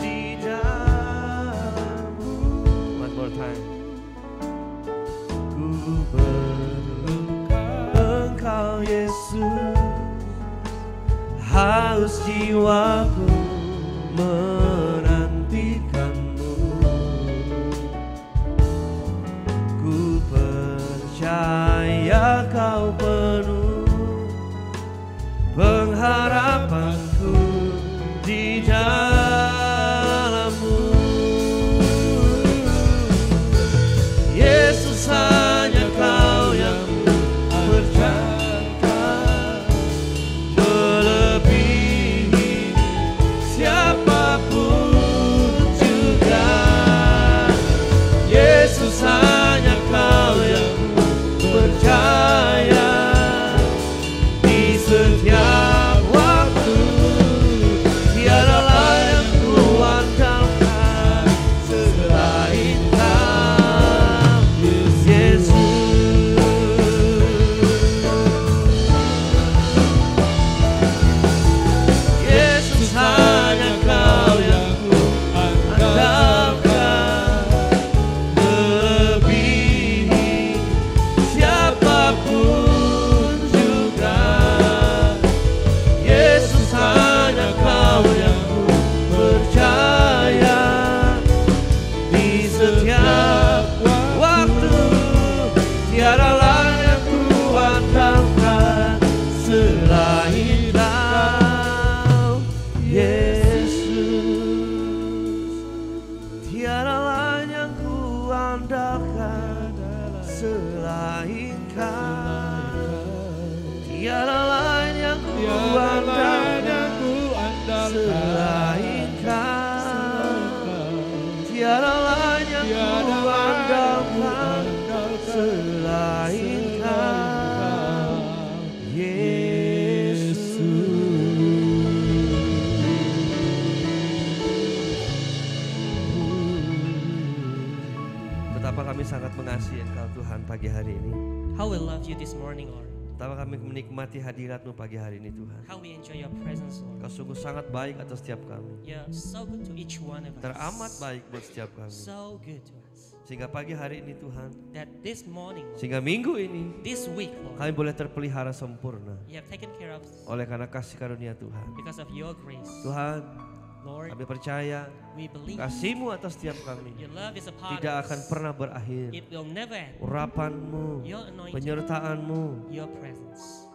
di dalam-Mu. One more time. Ku perlu Engkau Yesus, haus jiwaku menantikanmu. Ku percaya Kau penuh pengharapanku di dalam-Mu. Yesus, hanya Kau yang berjangka melebihi siapapun juga. Yesus, hanya Kau yang percaya di setiap waktu. Tiada lain yang ku andalkan selain Kau, Yesus. Yesus, hanya Kau yang ku andalkan melebihi siapapun juga. Yesus, hanya Kau yang ku percaya di setiap waktu. Tiada lain yang ku andalkan selain Kau, Yesus. Tiada lain yang ku andalkan selain Kau. Tiada lain yang ku andalkan selain Kau. Tiada lain yang ku andalkan selain Kau, Yesus. Betapa kami sangat mengasihi Engkau Tuhan pagi hari ini. How we love You this morning, Lord. Betapa kami menikmati hadirat-Mu pagi hari ini Tuhan. How we enjoy Your presence, Lord. Kau sungguh sangat baik atas setiap kami. You're so good to each one of us. Teramat baik buat setiap kami. So good to us. Sehingga pagi hari ini Tuhan, That this morning, Lord, sehingga minggu ini this week, Lord, kami boleh terpelihara sempurna You have taken care of us oleh karena kasih karunia Tuhan. because of Your grace. Tuhan, Lord, kami percaya we believe kasih-Mu atas setiap kami Your love is upon tidak us. akan pernah berakhir. It will never end. Urapan-Mu, Your anointing, penyertaan-Mu Your presence,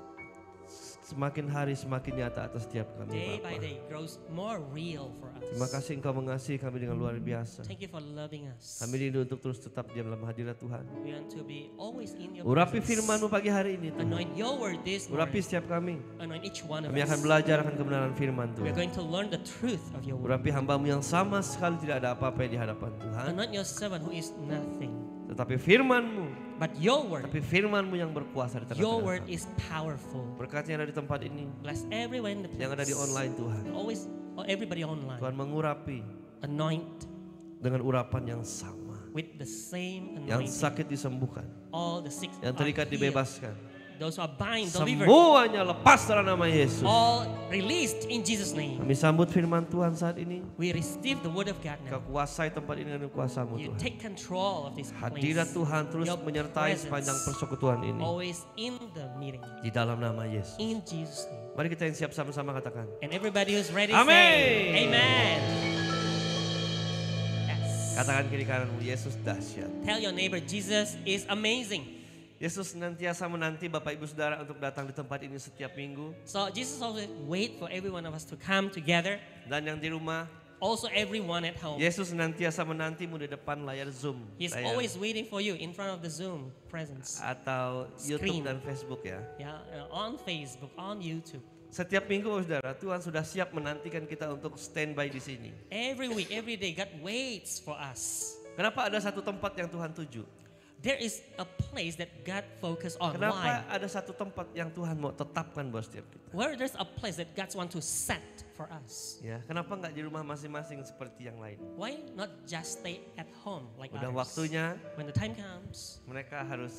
semakin hari semakin nyata atas setiap kami day by Bapa. day grows more real for us. Terima kasih Engkau mengasihi kami dengan luar biasa. Thank You for loving us. Kami rindu untuk terus tetap di dalam hadirat Tuhan. We want to be always in Your Urapi presence. firman-Mu pagi hari ini Tuhan. Anoint Your word this Urapi morning. setiap kami. Anoint each one of Kami akan us. belajar akan kebenaran firman We are Tuhan. going to learn the truth of Your word. Urapi hamba-Mu yang sama sekali tidak ada apa-apa di hadapan Tuhan. Anoint Your servant who is nothing. Tetapi firman-Mu, But Your word, tapi firman-Mu yang berkuasa di Your tengah-tengah word kami. is powerful. Berkat yang ada di tempat ini, Bless everyone in the place. yang ada di online Tuhan. Always, everybody online. Tuhan mengurapi Anoint dengan urapan yang sama. with the same Yang anointing. sakit disembuhkan, All the sick yang are terikat healed. dibebaskan. Those who are bind, delivered. Semuanya lepas dalam nama Yesus. All released in Jesus' name. Kami sambut firman Tuhan saat ini. We receive the word of God Kau now. kuasai tempat ini dengan kuasa-Mu You Tuhan. take control of this Hadirat place. Tuhan terus Your menyertai presence sepanjang persekutuan ini. always in the meeting. Di dalam nama Yesus. In Jesus' name. Mari kita yang siap sama-sama katakan. And everybody who's ready Amen. say, Amen. Yes. Katakan kiri kananmu, Yesus dahsyat. Tell your neighbor, Jesus is amazing. Yesus senantiasa menanti Bapak Ibu Saudara untuk datang di tempat ini setiap minggu. So Jesus always wait for every one of us to come together. Dan yang di rumah, Also everyone at home. Yesus senantiasa menantimu di depan layar Zoom. He's layar- always waiting for you in front of the Zoom presence. atau Screen. YouTube dan Facebook ya. Yeah, on Facebook, on YouTube. Setiap minggu saudara, Tuhan sudah siap menantikan kita untuk standby di sini. Every week, every day, God waits for us. Kenapa ada satu tempat yang Tuhan tuju? There is a place that God focus on. Kenapa Why? ada satu tempat yang Tuhan mau tetapkan buat setiap kita? Where there's a place that God want to set for us. Ya, kenapa nggak di rumah masing-masing seperti yang lain? Why not just stay at home like Udah others? waktunya When the time comes, mereka harus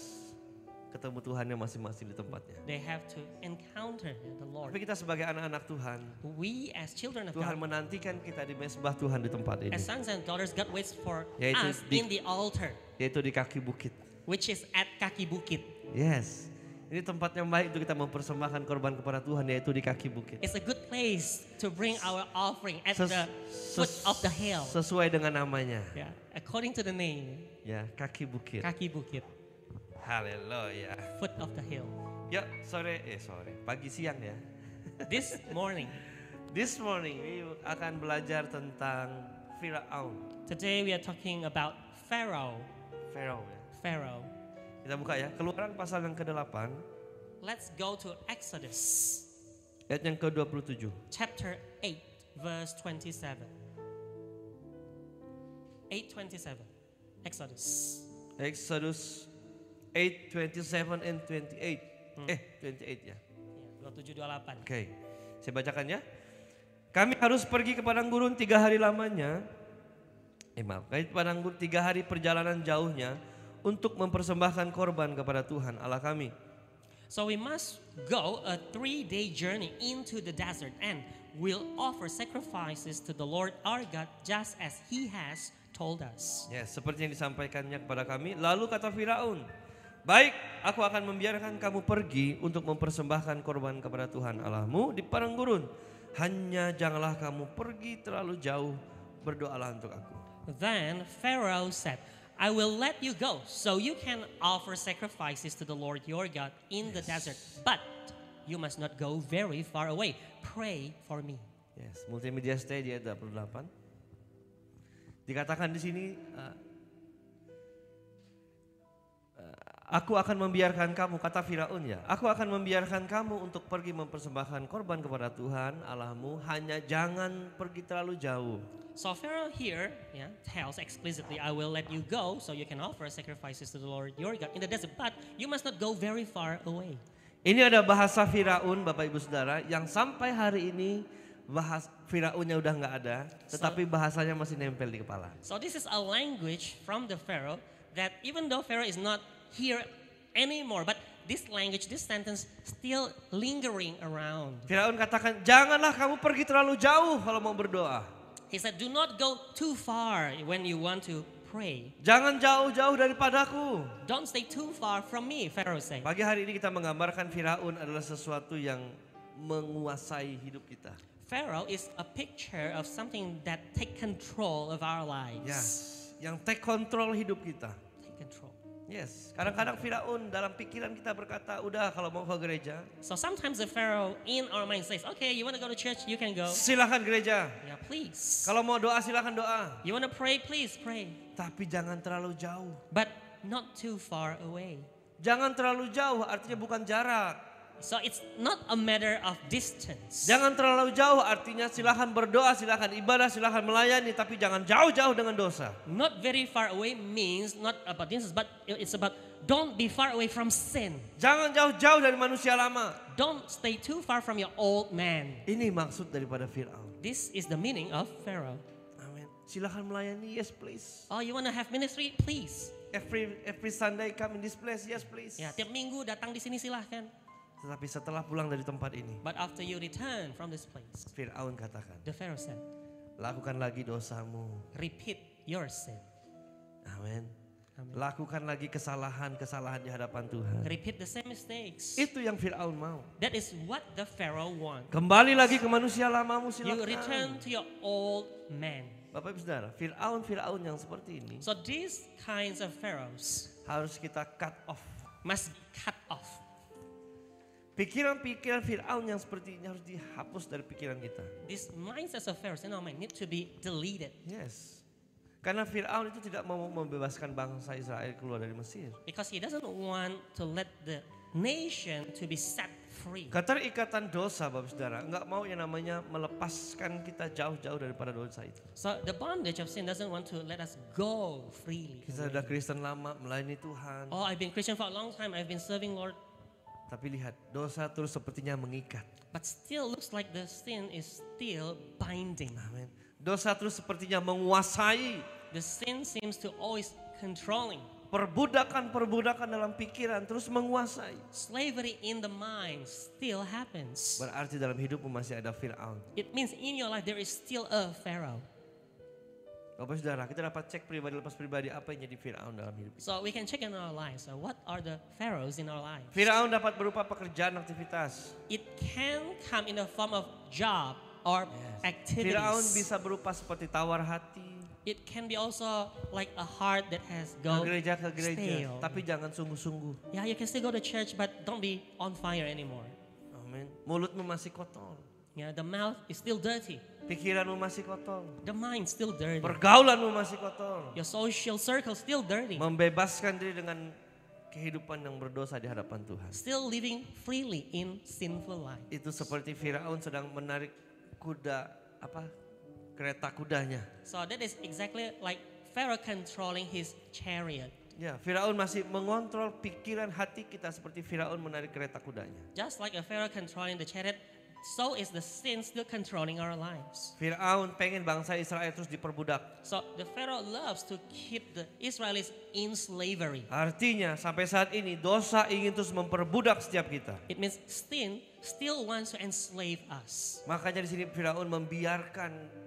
ketemu Tuhannya masing-masing di tempatnya. they have to encounter the Lord. Tapi kita sebagai anak-anak Tuhan, We as children of Tuhan God, menantikan kita di mesbah Tuhan di tempat ini, as sons and daughters, God waits for Yaitu us di- in the altar, yaitu di kaki bukit. which is at kaki bukit. Yes, ini tempat yang baik untuk kita mempersembahkan korban kepada Tuhan, yaitu di kaki bukit. It's a good place to bring our offering at Ses- the foot of the hill. Sesuai dengan namanya, Yeah, according to the name, ya kaki bukit. kaki bukit, Haleluya. foot of the hill. Yuk pagi siang ya. This morning, This morning we akan belajar tentang Firaun. today we are talking about Pharaoh. Pharaoh ya. Pharaoh. Kita buka ya, Keluaran pasal yang ke-8, Let's go to Exodus ayat yang ke-27. chapter 8, verse 27. 8:27. Exodus. Exodus 8, 27 and 28. 28 ya. Ya, 27-28. Oke, saya bacakan ya. Kami harus pergi ke padang gurun 3 hari lamanya. Kami padang gurun 3 hari perjalanan jauhnya untuk mempersembahkan korban kepada Tuhan Allah kami. So we must go a 3-day journey into the desert and we'll offer sacrifices to the Lord our God just as He has told us. Ya, seperti yang disampaikannya kepada kami. Lalu kata Firaun, baik, aku akan membiarkan kamu pergi untuk mempersembahkan korban kepada Tuhan Allahmu di padang gurun. Hanya janganlah kamu pergi terlalu jauh, berdoalah untuk aku. Then Pharaoh said, I will let you go so you can offer sacrifices to the Lord your God in the desert. But you must not go very far away. Pray for me. Yes, multimedia stay di ayat 28. Dikatakan di sini, aku akan membiarkan kamu, kata Firaun ya, aku akan membiarkan kamu untuk pergi mempersembahkan korban kepada Tuhan Allahmu, hanya jangan pergi terlalu jauh. So Pharaoh here tells explicitly, I will let you go so you can offer sacrifices to the Lord your God in the desert. But you must not go very far away. Ini ada bahasa Firaun, Bapak Ibu Saudara, yang sampai hari ini Firaunnya udah nggak ada, tetapi bahasanya masih nempel di kepala. So this is a language from the Pharaoh that even though Pharaoh is not here anymore, but this language, this sentence still lingering around. Firaun katakan, janganlah kamu pergi terlalu jauh kalau mau berdoa. He said, do not go too far when you want to pray. Jangan jauh-jauh daripadaku. Don't stay too far from me, Pharaoh said. Pagi hari ini kita menggambarkan Firaun adalah sesuatu yang menguasai hidup kita. Pharaoh is a picture of something that take control of our lives. Yes, yang take control hidup kita. Take control. Yes, kadang-kadang Firaun dalam pikiran kita berkata, udah kalau mau ke gereja, So sometimes the Pharaoh in our mind says, okay, you want to go to church, you can go. silakan gereja. Yeah, please. Kalau mau doa silakan doa. You want to pray, please pray. Tapi jangan terlalu jauh. But not too far away. Jangan terlalu jauh artinya bukan jarak. So it's not a matter of distance. Jangan terlalu jauh artinya silakan berdoa, silakan ibadah, silakan melayani. Tapi jangan jauh-jauh dengan dosa. Not very far away means not about distance, but it's about don't be far away from sin. Jangan jauh-jauh dari manusia lama. Don't stay too far from your old man. Ini maksud daripada Firaun. This is the meaning of Pharaoh. Amin. Silakan melayani, yes please. Oh, you want to have ministry? Please. Every Sunday come in this place, yes please. Ya, tiap minggu datang di sini silahkan. Tetapi setelah pulang dari tempat ini, But after you return from this place, Firaun katakan, the Pharaoh said, lakukan lagi dosamu. repeat your sin. Amin. Amin. Lakukan lagi kesalahan-kesalahan di hadapan Tuhan. Repeat the same mistakes. Itu yang Firaun mau. That is what the Pharaoh want. Kembali lagi ke manusia lamamu You return silakan. to your old man. Bapak Ibu Saudara, Firaun yang seperti ini So these kinds of pharaohs harus kita cut off. must be cut off. Pikiran-pikiran Firaun yang seperti ini harus dihapus dari pikiran kita. These mindsets of pharaohs in our mind need to be deleted. Yes. Karena Firaun itu tidak mau membebaskan bangsa Israel keluar dari Mesir. Because he doesn't want to let the nation to be set free. Keterikatan dosa, Bapak Saudara, enggak mau yang namanya melepaskan kita jauh-jauh daripada dosa itu. So the bondage of sin doesn't want to let us go freely. Kita sudah Kristen lama, melayani Tuhan. Oh, I've been Christian for a long time. I've been serving Lord. Tapi lihat, dosa terus sepertinya mengikat. But still looks like the sin is still binding. Amin. Dosa terus sepertinya menguasai. The sin seems to always controlling. Perbudakan dalam pikiran terus menguasai. Slavery in the mind still happens. Berarti dalam hidupmu masih ada Fir'aun. It means in your life there is still a Pharaoh. Bapak Saudara, kita dapat cek pribadi lepas pribadi apa yang jadi Fir'aun dalam hidup kita. So we can check in our lives. So what are the pharaohs in our lives? Fir'aun dapat berupa pekerjaan, aktivitas. It can come in the form of job or activities. Fir'aun bisa berupa seperti tawar hati. It can be also like a heart that has Ke gone gereja, stale. tapi jangan sungguh-sungguh. Yeah, you can still go to church, but don't be on fire anymore. Amin. Mulutmu masih kotor. Yeah, the mouth is still dirty. Pikiranmu masih kotor. The mind still dirty. Pergaulanmu masih kotor. Your social circle still dirty. Membebaskan diri dengan kehidupan yang berdosa di hadapan Tuhan. Still living freely in sinful life. Itu seperti Firaun sedang menarik kereta kudanya. So that is exactly like Pharaoh controlling his chariot. Ya, Firaun masih mengontrol pikiran hati kita seperti Firaun menarik kereta kudanya. Just like a Pharaoh controlling the chariot, so is the sin still controlling our lives. Firaun pengen bangsa Israel terus diperbudak. So the Pharaoh loves to keep the Israelis in slavery. Artinya sampai saat ini dosa ingin terus memperbudak setiap kita. It means sin still wants to enslave us. Makanya di sini Firaun membiarkan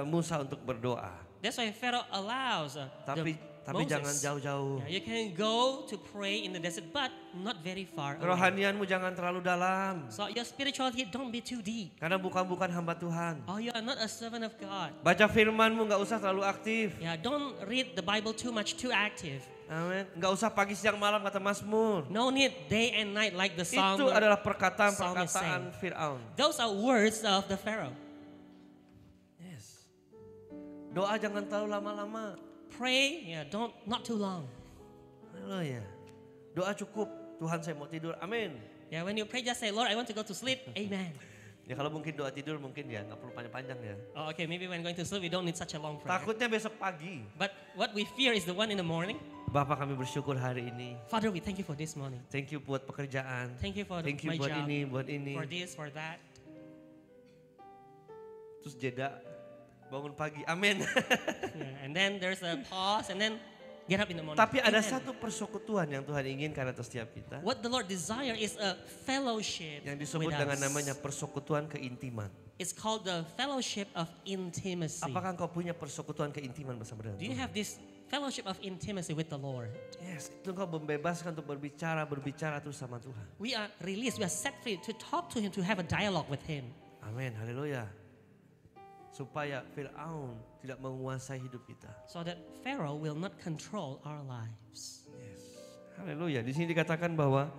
Musa untuk berdoa. That's why Pharaoh allows Tapi Moses. jangan jauh-jauh. Yeah, you can go to pray in the desert, but not very far away. Kerohanianmu jangan terlalu dalam. So your spirituality don't be too deep. Karena bukan hamba Tuhan. Oh, you are not a servant of God. Baca firmanmu nggak usah terlalu aktif. Yeah, don't read the Bible too active. Amin. Nggak usah pagi siang malam kata Mazmur. No need day and night like the psalm. Itu adalah Psalm is perkataan-perkataan Fir'aun. Those are words of the Pharaoh. Yes. Doa jangan terlalu lama-lama. Pray, not too long. Haleluya. Doa cukup. Tuhan saya mau tidur. Amin. Yeah, when you pray just say, Lord, I want to go to sleep. Amen. Ya kalau mungkin doa tidur mungkin ya nggak perlu panjang-panjang ya. Oh, okay, maybe when going to sleep we don't need such a long prayer. Takutnya besok pagi. But what we fear is the one in the morning. Bapak kami bersyukur hari ini. Father, we thank you for this morning. Thank you buat pekerjaan. Thank you for Thank you my buat job. ini, buat ini. For this, for that. Terus jeda bangun pagi. Amin. Yeah, and then there's a pause and then get up in the morning. Tapi ada Amen. satu persekutuan yang Tuhan inginkan atas setiap kita. What the Lord desire is a fellowship Yang disebut with dengan us. namanya persekutuan keintiman. It's called the fellowship of intimacy. Apakah engkau punya persekutuan keintiman bersama dengan Do you Tuhan? have this fellowship of intimacy with the Lord? Yes, itu engkau membebaskan untuk berbicara terus sama Tuhan. We are released, we are set free to talk to Him, to have a dialogue with Him. Amin, haleluya. Supaya Fir'aun tidak menguasai hidup kita. So that Pharaoh will not control our lives. Yes, haleluya. Di sini dikatakan bahwa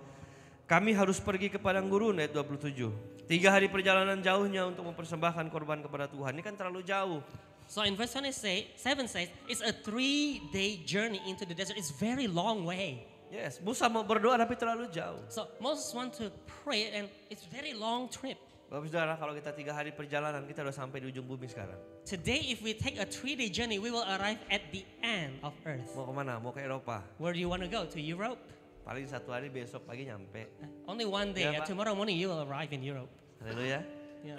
kami harus pergi ke padang gurun ayat 27. 3 hari perjalanan jauhnya untuk mempersembahkan korban kepada Tuhan. Ini kan terlalu jauh. So in verse 7 says, it's a 3-day journey into the desert. It's very long way. Yes, Musa mau berdoa tapi terlalu jauh. So Moses want to pray and it's very long trip. Bapak Saudara, kalau kita 3 hari perjalanan, kita udah sampai di ujung bumi sekarang. Today if we take a 3-day journey, we will arrive at the end of earth. Mau kemana? Mau ke Eropa. Where do you want to go? To Europe? Paling 1 hari besok pagi nyampe. Only one day. Ya, Pak. Tomorrow morning you will arrive in Europe. Haleluya. Yeah.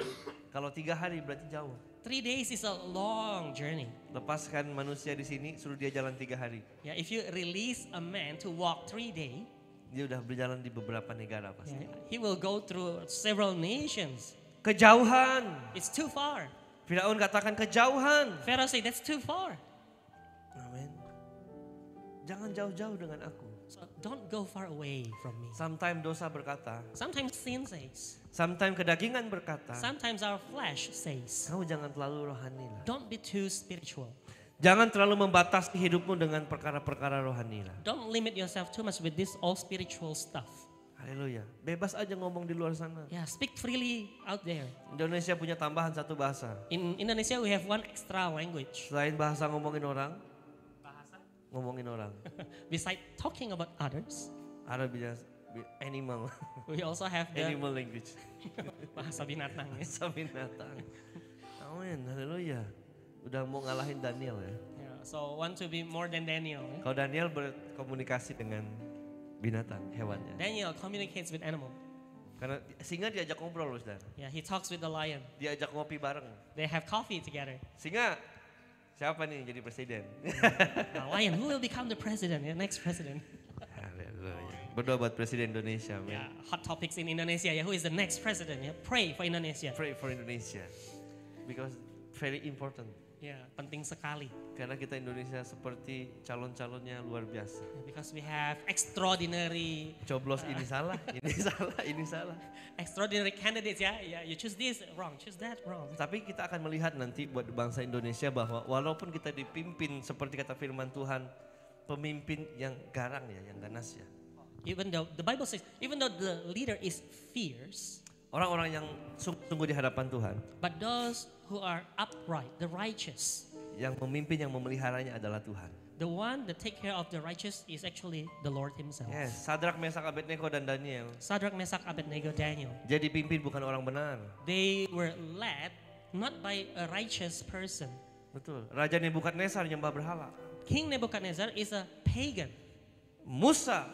Kalau 3 hari berarti jauh. 3 days is a long journey. Lepaskan manusia di sini, suruh dia jalan 3 hari. Yeah, if you release a man to walk 3 days, Dia udah berjalan di beberapa negara pasti. he will go through several nations. Kejauhan. It's too far. Firaun katakan kejauhan. Pharaoh say that's too far. Amin. Jangan jauh-jauh dengan aku. So don't go far away from me. Sometimes dosa berkata, Sometimes sin says. sometimes kedagingan berkata, Sometimes our flesh says. kamu jangan terlalu rohani lah. Don't be too spiritual. Jangan terlalu membatasi hidupmu dengan perkara-perkara rohani lah. Don't limit yourself too much with this all spiritual stuff. Haleluya. Bebas aja ngomong di luar sana. Yeah, speak freely out there. Indonesia punya tambahan 1 bahasa. In Indonesia we have one extra language. Selain bahasa ngomongin orang, ngomongin orang. Besides talking about others, Ada bilang Animal. We also have the Animal language. bahasa binatang ya. Bahasa binatang. Amin, haleluya. Udah mau ngalahin Daniel ya. Yeah, so want to be more than Daniel. Ya. Kalau Daniel berkomunikasi dengan binatang, hewannya. Daniel communicates with animal. Karena singa diajak ngobrol loh, saudara. Yeah, he talks with the lion. Diajak ngopi bareng. They have coffee together. Singa, siapa nih jadi presiden? The lion, who will become the president? The next president. Haleluya. Berdoa buat presiden Indonesia. Yeah, hot topics in Indonesia. Yeah, who is the next president? Yeah, pray for Indonesia. Pray for Indonesia. Because very important. Yeah, penting sekali. Karena kita Indonesia seperti calon-calonnya luar biasa. Because we have extraordinary, Coblos ini salah, ini salah, ini salah. extraordinary candidates. Yeah, yeah. You choose this wrong, choose that wrong. Tapi kita akan melihat nanti buat bangsa Indonesia bahwa walaupun kita dipimpin seperti kata firman Tuhan, pemimpin yang garang ya, yang ganas ya. Even though the Bible says, even though the leader is fierce, Orang-orang yang sungguh di hadapan Tuhan, but those who are upright, the righteous, yang memimpin, yang memeliharanya adalah Tuhan. the one that take care of the righteous is actually the Lord Himself. Yes, Sadrak, Mesak, Abednego dan Daniel. Shadrach, Meshach, Abednego, Daniel. Jadi pimpin bukan orang benar. They were led not by a righteous person. Betul. Raja Nebukadnezar nyembah berhala. King Nebuchadnezzar is a pagan. Musa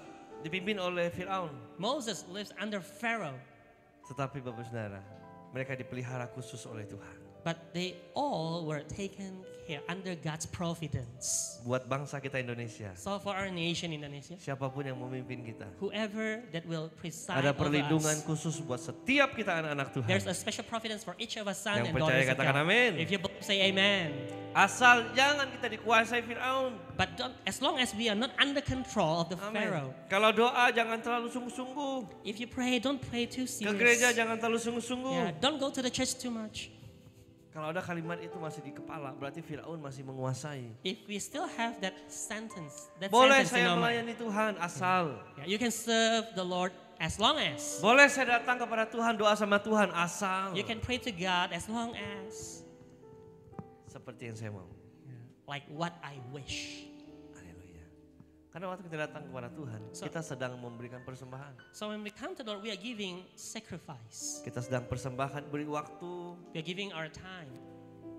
dipimpin oleh Firaun. Moses lives under Pharaoh, Tetapi Bapak Saudara, mereka dipelihara khusus oleh Tuhan. but they all were taken care under God's providence. Buat bangsa kita Indonesia, So for our nation Indonesia, siapapun yang memimpin kita, whoever that will preside ada over perlindungan us, khusus buat setiap kita anak-anak Tuhan. there's a special providence for each of us sons Yang and percaya daughters of katakan God. amin. If you believe, say amen. Asal jangan kita dikuasai Firaun. But don't, as long as we are not under control of the Amin. Pharaoh, Kalau doa jangan terlalu sungguh-sungguh. if you pray, don't pray too Ke gereja serious. jangan terlalu sungguh-sungguh. Yeah, don't go to the church too much. Kalau ada kalimat itu masih di kepala, berarti Firaun masih menguasai. If we still have that sentence in Boleh our saya mind, melayani Tuhan asal. yeah, you can serve the Lord as long as. Boleh saya datang kepada Tuhan, doa sama Tuhan asal. You can pray to God as long as. Seperti yang saya mau. Like what I wish. Haleluya. Karena waktu kita datang kepada Tuhan, So- kita sedang memberikan persembahan. So when we come to the Lord, we are giving sacrifice. Kita sedang persembahkan, beri waktu, We are giving our time,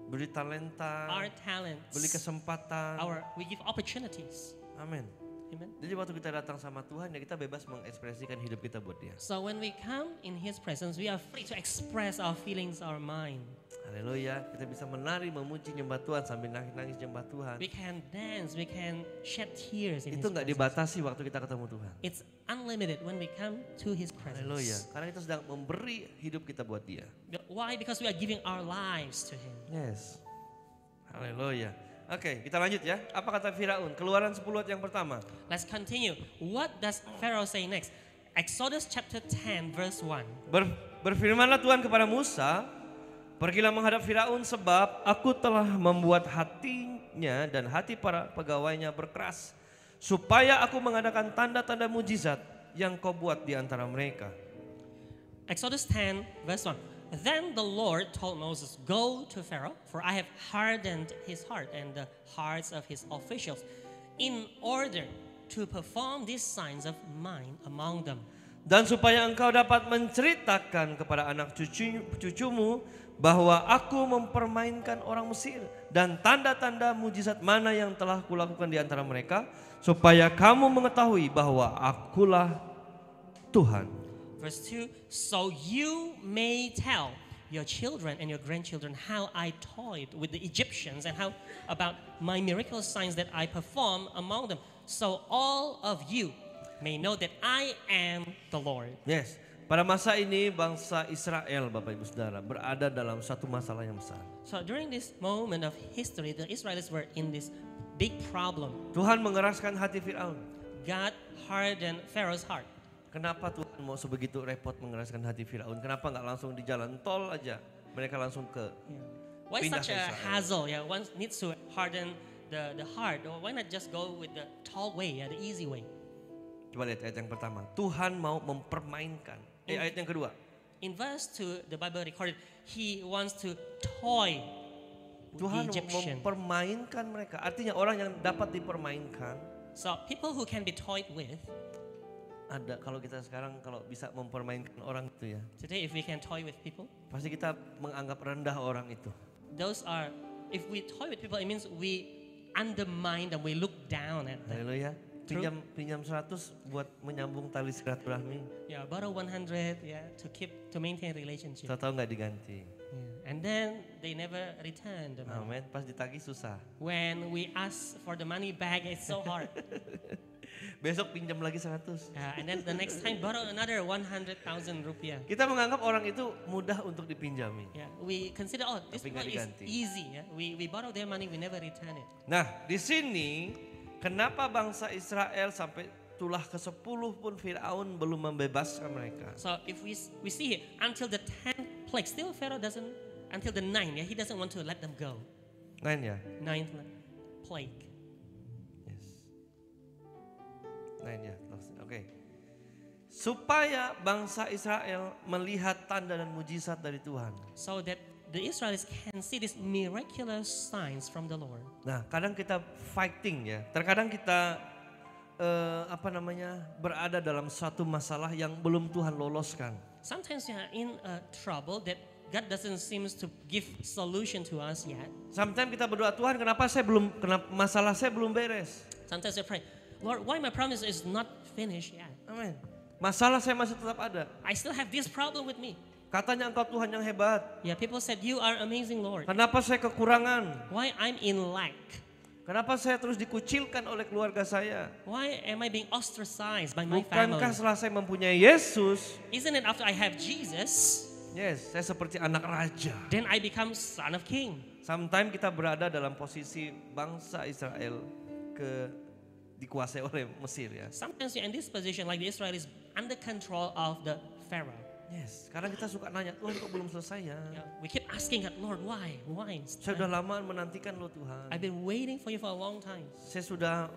beri talenta, our talents, beri kesempatan. we give opportunities. Amin. Amen. Jadi waktu kita datang sama Tuhan, ya kita bebas mengekspresikan hidup kita buat Dia. So when we come in His presence, we are free to express our feelings, our mind. Haleluya. Kita bisa menari, memuji, nyembah Tuhan sambil nangis-nangis nyembah Tuhan. We can dance, we can shed tears in Itu His nggak presence. dibatasi waktu kita ketemu Tuhan. It's unlimited when we come to His Haleluya. presence. Karena kita sedang memberi hidup kita buat Dia. Why? Because we are giving our lives to Him. Yes. Haleluya. Oke, kita lanjut ya. Apa kata Firaun? Keluaran 10 ayat yang pertama. Let's continue. What does Pharaoh say next? Exodus chapter 10 verse 1. Berfirmanlah Tuhan kepada Musa, pergilah menghadap Firaun sebab aku telah membuat hatinya dan hati para pegawainya berkeras, supaya aku mengadakan tanda-tanda mujizat yang kau buat di antara mereka. Exodus 10 verse 1. Then the Lord told Moses, go to Pharaoh, for I have hardened his heart and the hearts of his officials, in order to perform these signs of mine among them. Dan supaya engkau dapat menceritakan kepada anak cucumu bahwa aku mempermainkan orang Mesir dan tanda-tanda mujizat mana yang telah kulakukan di antara mereka, supaya kamu mengetahui bahwa akulah Tuhan. Verse 2, so you may tell your children and your grandchildren how I toyed with the Egyptians and how about my miracle signs that I perform among them, so all of you may know that I am the Lord. Yes, pada masa ini bangsa Israel, Bapak Ibu Saudara, berada dalam satu masalah yang besar. So during this moment of history, the Israelites were in this big problem. Tuhan mengeraskan hati Firaun. God hardened Pharaoh's heart. Kenapa Tuhan mau sebegitu repot mengeraskan hati Firaun? Kenapa nggak langsung di jalan tol aja? Mereka langsung ke Why pindah such ke a Israel. hassle? Yeah, one needs to harden the heart. Or why not just go with the tall way, the easy way? Coba lihat ayat yang pertama. Tuhan mau mempermainkan. Ayat yang kedua. In verse 2, the Bible recorded, He wants to toy with Tuhan the Egyptian. mempermainkan mereka. Artinya orang yang dapat dipermainkan So people who can be toyed with, ada kalau kita sekarang kalau bisa mempermainkan orang itu ya. Today, if we can toy with people, Pasti kita menganggap rendah orang itu. those are, if we toy with people, it means we undermine them, we look down at them. Haleluya. Pinjam 100 buat menyambung tali silaturahmi. Yeah, borrow 100, yeah, to maintain relationship. Tahu nggak diganti. Yeah. And then they never return the money. Amin. Pas ditagih susah. When we ask for the money back, it's so hard. Besok pinjam lagi 100. And then the next time borrow another 100,000 rupiah. Kita menganggap orang itu mudah untuk dipinjami. Yeah, we consider, oh, this Tapi one nggak is diganti. easy. Yeah? We borrow their money, we never return it. Nah, di sini kenapa bangsa Israel sampai tulah ke-10 pun Firaun belum membebaskan mereka? So if we see here, until the 10th plague, still Pharaoh doesn't, until the 9th, yeah, he doesn't want to let them go. 9 ya? 9th plague. Yes. 9 ya. Oke. Supaya bangsa Israel melihat tanda dan mujizat dari Tuhan. So that the Israelites can see these miraculous signs from the Lord. Nah, kadang kita fighting ya. Terkadang kita berada dalam satu masalah yang belum Tuhan loloskan. Sometimes we are in trouble that God doesn't seem to give solution to us yet. Sometimes kita berdoa, Tuhan kenapa masalah saya belum beres? Sometimes we pray, Lord, why my promise is not finished yet? Amin. Masalah saya masih tetap ada. I still have this problem with me. Katanya engkau Tuhan yang hebat. Yeah, people said, you are amazing, Lord. Kenapa saya kekurangan? Why I'm in lack? Kenapa saya terus dikucilkan oleh keluarga saya? Why am I being ostracized by my family? Bukankah setelah saya mempunyai Yesus, Isn't it after I have Jesus, yes, saya seperti anak raja. then I become son of king? Sometimes kita berada dalam posisi bangsa Israel dikuasai oleh Mesir ya. Sometimes you're in this position like the Israelis under control of the Pharaoh. Yes, kadang kita suka nanya, Tuhan kok belum selesai ya? Yeah, we keep asking God, Lord, why? Why? Saya sudah lama menantikan lo Tuhan. I've been waiting for you for a long time. Saya sudah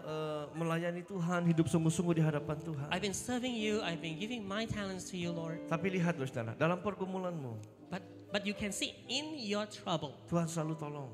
melayani Tuhan, hidup sungguh-sungguh di hadapan Tuhan. I've been serving you. I've been giving my talents to you, Lord. Tapi lihat loh saudara, dalam pergumulanmu, But you can see in your trouble, Tuhan selalu tolong.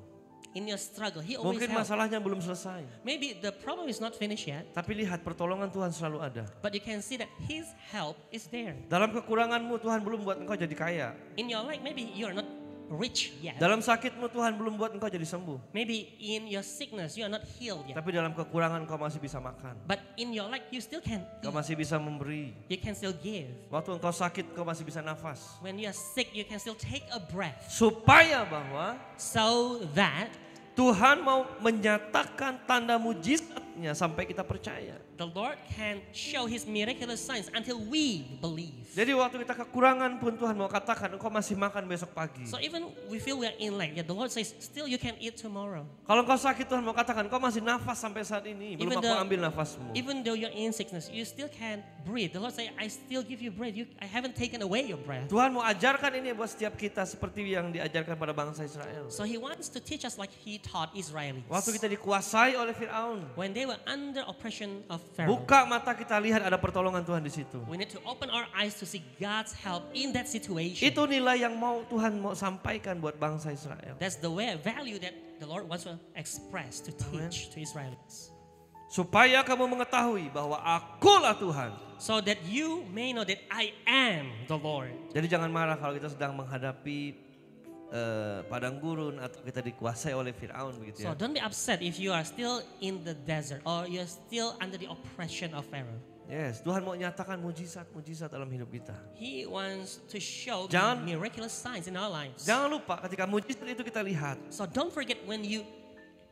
in your struggle, He always Mungkin helps. masalahnya belum selesai. Maybe the problem is not finished yet, Tapi lihat pertolongan Tuhan selalu ada. but you can see that His help is there. Dalam kekuranganmu Tuhan belum buat engkau jadi kaya. In your life, maybe you are not rich yet. Dalam sakitmu Tuhan belum buat engkau jadi sembuh. Maybe in your sickness, you are not healed yet. Tapi dalam kekurangan engkau masih bisa makan. But in your life, you still can Engkau eat. masih bisa memberi. You can still give. Waktu engkau sakit engkau masih bisa nafas. When you are sick, you can still take a breath. Supaya bahwa So that Tuhan mau menyatakan tanda mujizatnya sampai kita percaya. the Lord can show His miraculous signs until we believe. Jadi waktu kita kekurangan pun Tuhan mau katakan engkau masih makan besok pagi. So even we feel we are in lack, yet the Lord says, still you can eat tomorrow. Kalau engkau sakit Tuhan mau katakan engkau masih nafas sampai saat ini. Belum Even aku the- ambil nafasmu. Even though you're in sickness, you still can breathe. The Lord says, I still give you breath. I haven't taken away your breath. Tuhan mau ajarkan ini buat setiap kita seperti yang diajarkan pada bangsa Israel. So He wants to teach us like He taught Israelis. Waktu kita dikuasai oleh Firaun, When they were under oppression of Pharaoh, buka mata kita lihat ada pertolongan Tuhan di situ. we need to open our eyes to see God's help in that situation. Itu nilai yang Tuhan mau sampaikan buat bangsa Israel. That's the value that the Lord wants to express, to teach to Israelites. Supaya kamu mengetahui bahwa akulah Tuhan. So that you may know that I am the Lord. Jadi jangan marah kalau kita sedang menghadapi padang gurun atau kita dikuasai oleh Firaun begitu So ya. don't be upset if you are still in the desert or you're still under the oppression of Pharaoh. Yes, Tuhan mau nyatakan mujizat dalam hidup kita. He wants to show Jangan- miraculous signs in our lives. Jangan lupa ketika mujizat itu kita lihat, So don't forget when you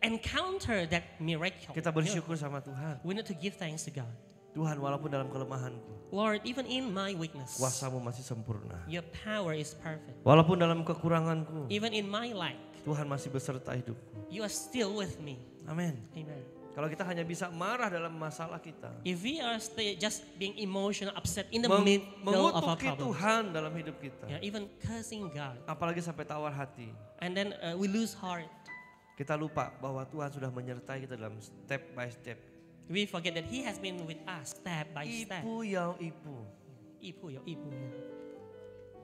encounter that miracle, kita bersyukur sama Tuhan. we need to give thanks to God. Tuhan walaupun dalam kelemahanku, Lord, even in my weakness, kuasamu masih sempurna. your power is perfect. Walaupun dalam kekuranganku, Even in my lack, Tuhan masih beserta hidupku. you are still with me. Amin. Amen. Kalau kita hanya bisa marah dalam masalah kita, If we are just being emotional, upset in the middle of our mengutuki problems, Tuhan dalam hidup kita, yeah, even cursing God, apalagi sampai tawar hati, and then we lose heart, kita lupa bahwa Tuhan sudah menyertai kita dalam step by step. we forget that He has been with us step by step. Ipu yau ipu. Ipu, ya, ipu, ya.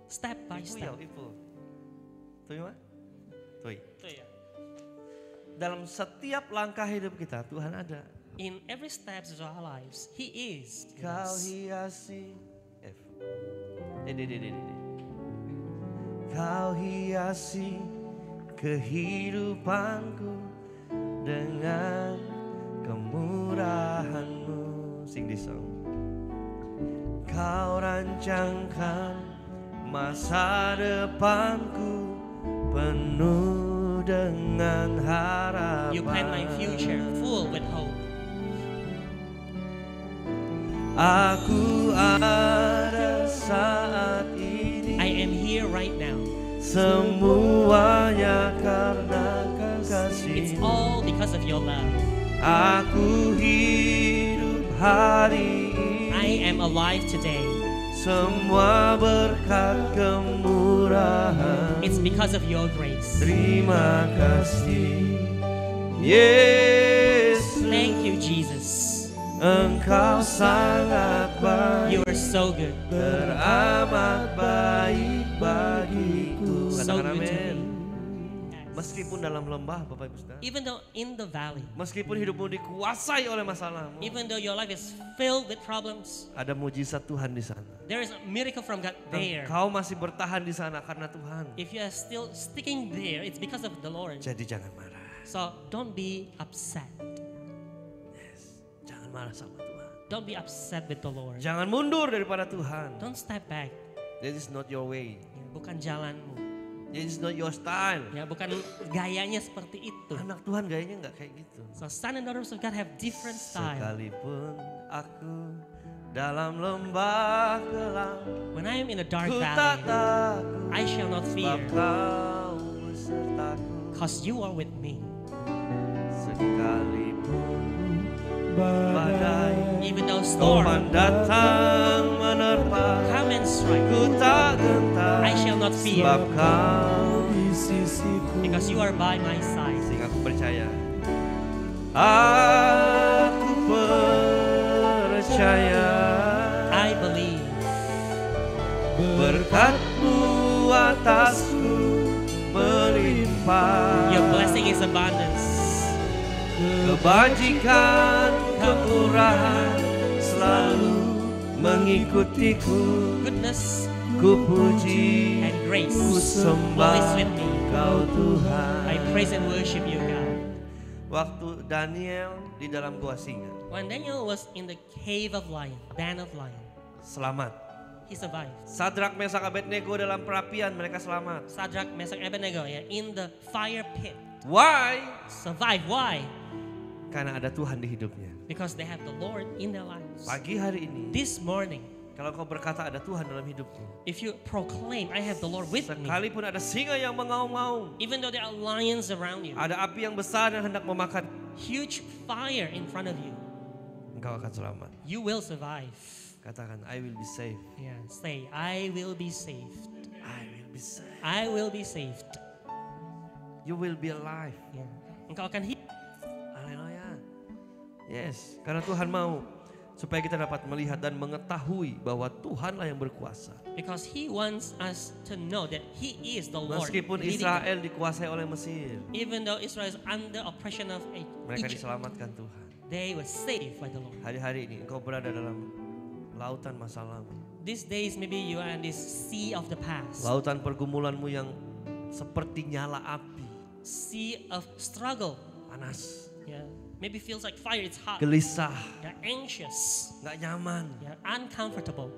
Step by Ipu step. yau ipu. Tuh ya? Tuh. Itu ya. Dalam setiap langkah hidup kita Tuhan ada. In every steps of our lives, He is with Kau us. hiasi Kau hiasi kehidupanku dengan kemurahan-Mu. Sing this song. Kau rancangkan masa depanku penuh dengan harapan. You plan my future full with hope. Aku ada saat ini. I am here right now. Semuanya karena It's kasih. all because of your love. Aku hidup hari I ini. am alive today. Semua berkat kemurahan. It's because of your grace. Terima kasih Yesus. Thank you, Jesus. Engkau sangat baik. You are so good. Teramat baik bagiku. So Katakan good to amin. me. Meskipun dalam lembah, Bapak Ibu Saudara, Even though in the valley, meskipun hidupmu dikuasai oleh masalahmu, even though your life is filled with problems, ada mujizat Tuhan di sana. there is a miracle from God there. Engkau masih bertahan di sana karena Tuhan. If you are still sticking there, it's because of the Lord. Jadi jangan marah. So don't be upset. Jangan marah sama Tuhan. Don't be upset with the Lord. Jangan mundur daripada Tuhan. Don't step back. That is not your way. Ya, bukan jalanmu. That is not your style. Ya, bukan gayanya seperti itu. Anak Tuhan gayanya nggak kayak gitu. So son and daughters of God have different style. Sekalipun aku dalam lembah gelap, When I am in a dark ku tak valley, takut, I shall not fear, sebab Kau besertaku. because you are with me. Sekalipun badai Even though storm topan datang menerpa, come and strike, ku tak gentar, I shall not fear, sebab Kau di sisiku. because you are by my side. Sehingga aku percaya. Aku percaya I believe berkat-Mu atasku melimpah. your blessing is abundance. Kebajikan, kemurahan selalu mengikutiku. Goodness Ku puji, and grace ku always sembah with me. Kau Tuhan. I praise and worship you, God. Waktu Daniel di dalam gua singa, When Daniel was in the cave of lion, den of lion, selamat. he survived. Sadrak, Mesak, Abednego dalam perapian, mereka selamat. Shadrach, Meshach, Abednego, in the fire pit, Why? survived. Why? Karena ada Tuhan di hidupnya. Because they have the Lord in their lives. Pagi hari ini, This morning, kalau kau berkata ada Tuhan dalam hidupmu, if you proclaim, I have the Lord with me, sekalipun ada singa yang mengaum-ngaum, even though there are lions around you, ada api yang besar yang hendak memakan, huge fire in front of you, engkau akan selamat. you will survive. Katakan, I will be safe. Yeah, say, I will be saved. I will be safe. I will be saved. You will be alive. Yeah. Engkau akan hidup. Haleluya. Yes, karena Tuhan mau supaya kita dapat melihat dan mengetahui bahwa Tuhanlah yang berkuasa. Because He wants us to know that He is the Lord. Meskipun leading Israel dikuasai oleh Mesir, them. Even though Israel is under oppression of mereka Egypt, diselamatkan Tuhan. they were saved by the Lord. Hari-hari ini engkau berada dalam lautan masalahmu. These days maybe you are in this sea of the past. Lautan pergumulanmu yang seperti nyala api, Sea of struggle. panas, Yeah. Maybe feels like fire, it's hot. gelisah, You're anxious. nggak nyaman. You're uncomfortable.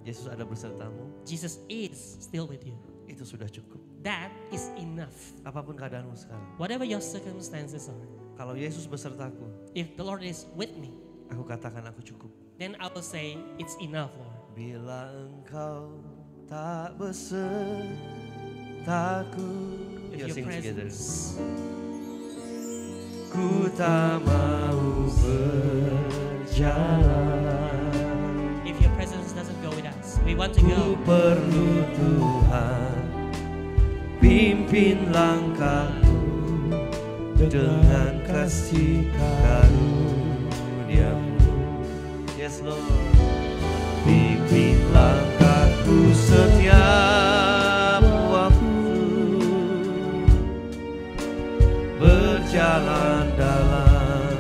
Yesus ada besertamu, Jesus is still with you. itu sudah cukup. That is enough. Apapun keadaanmu sekarang, Whatever your circumstances are, kalau Yesus besertaku, if the Lord is with me, aku katakan aku cukup. then I will say it's enough, Lord. Bila engkau tak besertaku, With you your sing together. presence, Ku tak mau berjalan. if your presence doesn't go with us, we want to Ku go. perlu Tuhan, pimpin langkahku dengan kasih karunia-Mu. Yes Lord, pimpin langkahku setiap waktu, berjalan dalam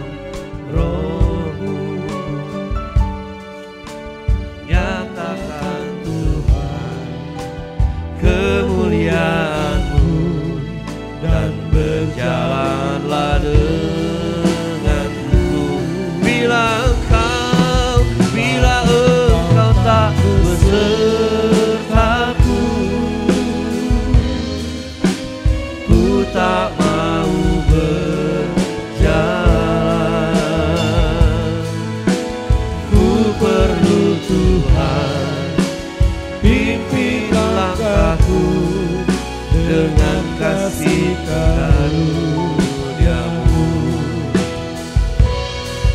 karuniamu.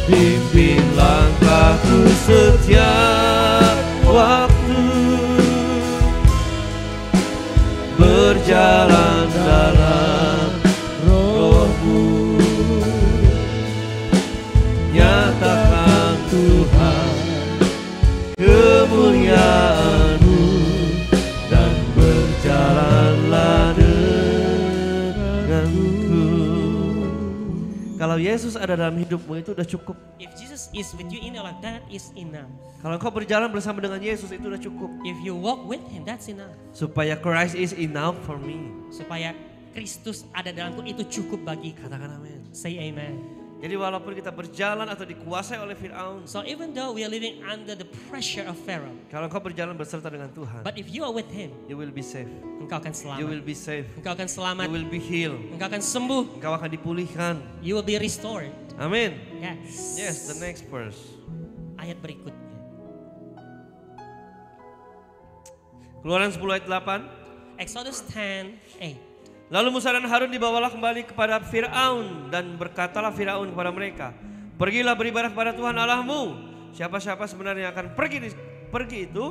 Pimpin langkahku setiap waktu, berjalan dalam roh-Mu. Nyatakan Tuhan kemuliaan-Mu, dan berjalanlah denganku. Kalau Yesus ada dalam hidupmu itu udah cukup. If Jesus is with you in your life, that is enough. Kalau engkau berjalan bersama dengan Yesus itu udah cukup. If you walk with Him, that's enough. Supaya Christ is enough for me. Supaya Kristus ada dalamku, itu cukup bagiku. Katakan amin. Say amen. Jadi walaupun kita berjalan atau dikuasai oleh Fir'aun, So even though we are living under the pressure of Pharaoh, kalau engkau berjalan berserta dengan Tuhan, but if you are with Him, you will be safe. engkau akan You will selamat. be safe. Engkau akan selamat. You will be healed. Engkau akan sembuh. Engkau akan dipulihkan. You will be restored. Amin. Yes. Yes, the next verse. Ayat berikutnya. Keluaran 10 ayat 8. Exodus 10:8. Lalu Musa dan Harun dibawalah kembali kepada Fir'aun, dan berkatalah Fir'aun kepada mereka, pergilah beribadah kepada Tuhan Allahmu. Siapa-siapa sebenarnya yang akan pergi itu?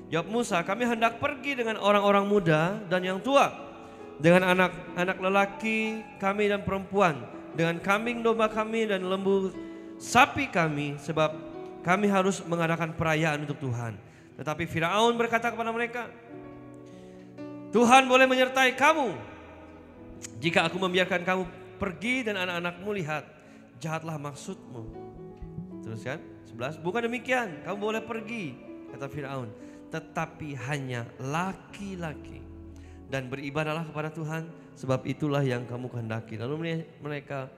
Jawab Musa, kami hendak pergi dengan orang-orang muda dan yang tua, dengan anak-anak lelaki kami dan perempuan, dengan kambing domba kami dan lembu sapi kami, sebab kami harus mengadakan perayaan untuk Tuhan. Tetapi Firaun berkata kepada mereka, Tuhan boleh menyertai kamu jika aku membiarkan kamu pergi dan anak-anakmu. Lihat, jahatlah maksudmu. Terus kan 11, bukan demikian, kamu boleh pergi, kata Firaun, tetapi hanya laki-laki, dan beribadahlah kepada Tuhan, sebab itulah yang kamu kehendaki. Lalu mereka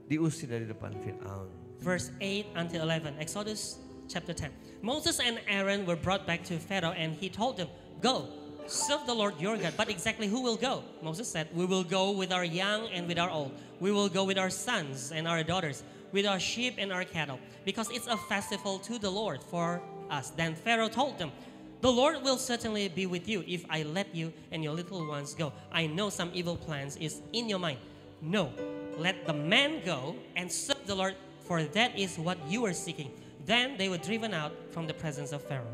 diusir dari depan Firaun. Verse 8 until 11, Exodus chapter 10. Moses and Aaron were brought back to Pharaoh, and he told them, go, serve the Lord your God. But exactly who will go? Moses said, we will go with our young and with our old. We will go with our sons and our daughters, with our sheep and our cattle, because it's a festival to the Lord for us. Then Pharaoh told them, the Lord will certainly be with you if I let you and your little ones go. I know some evil plans is in your mind. No, let the men go and serve the Lord, for that is what you are seeking. Then they were driven out from the presence of Pharaoh.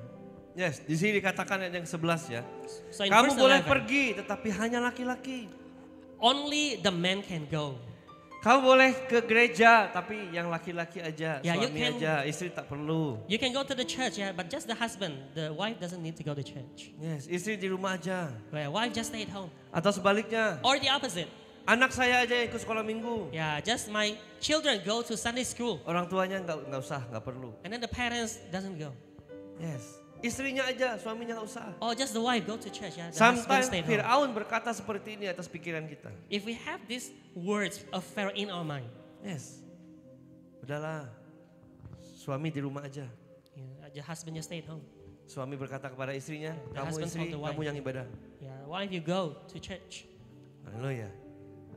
Yes, di sini dikatakan ayat yang 11 ya. So in Kamu verse boleh 11, pergi, tetapi hanya laki-laki. only the men can go. Kamu boleh ke gereja, tapi yang laki-laki aja, Yeah, you suami can- aja, istri tak perlu. You can go to the church, yeah, but just the husband. The wife doesn't need to go to church. Yes, istri di rumah aja. The wife just stay at home. Atau sebaliknya, Or the opposite. anak saya aja yang ikut sekolah minggu. Yeah, just my children go to Sunday school. Orang tuanya nggak usah, nggak perlu. And then the parents doesn't go. Yes, istrinya aja, suaminya nggak usah. Or just the wife go to church, yeah. The husband Sometimes stay at home. Fir'aun berkata seperti ini atas pikiran kita. If we have these words of Pharaoh in our mind, Yes, udahlah, suami di rumah aja. yeah, the husband just stay at home. Suami berkata kepada istrinya, The kamu husband istri, told the wife. kamu yang ibadah. Yeah, wife you go to church. Haleluya.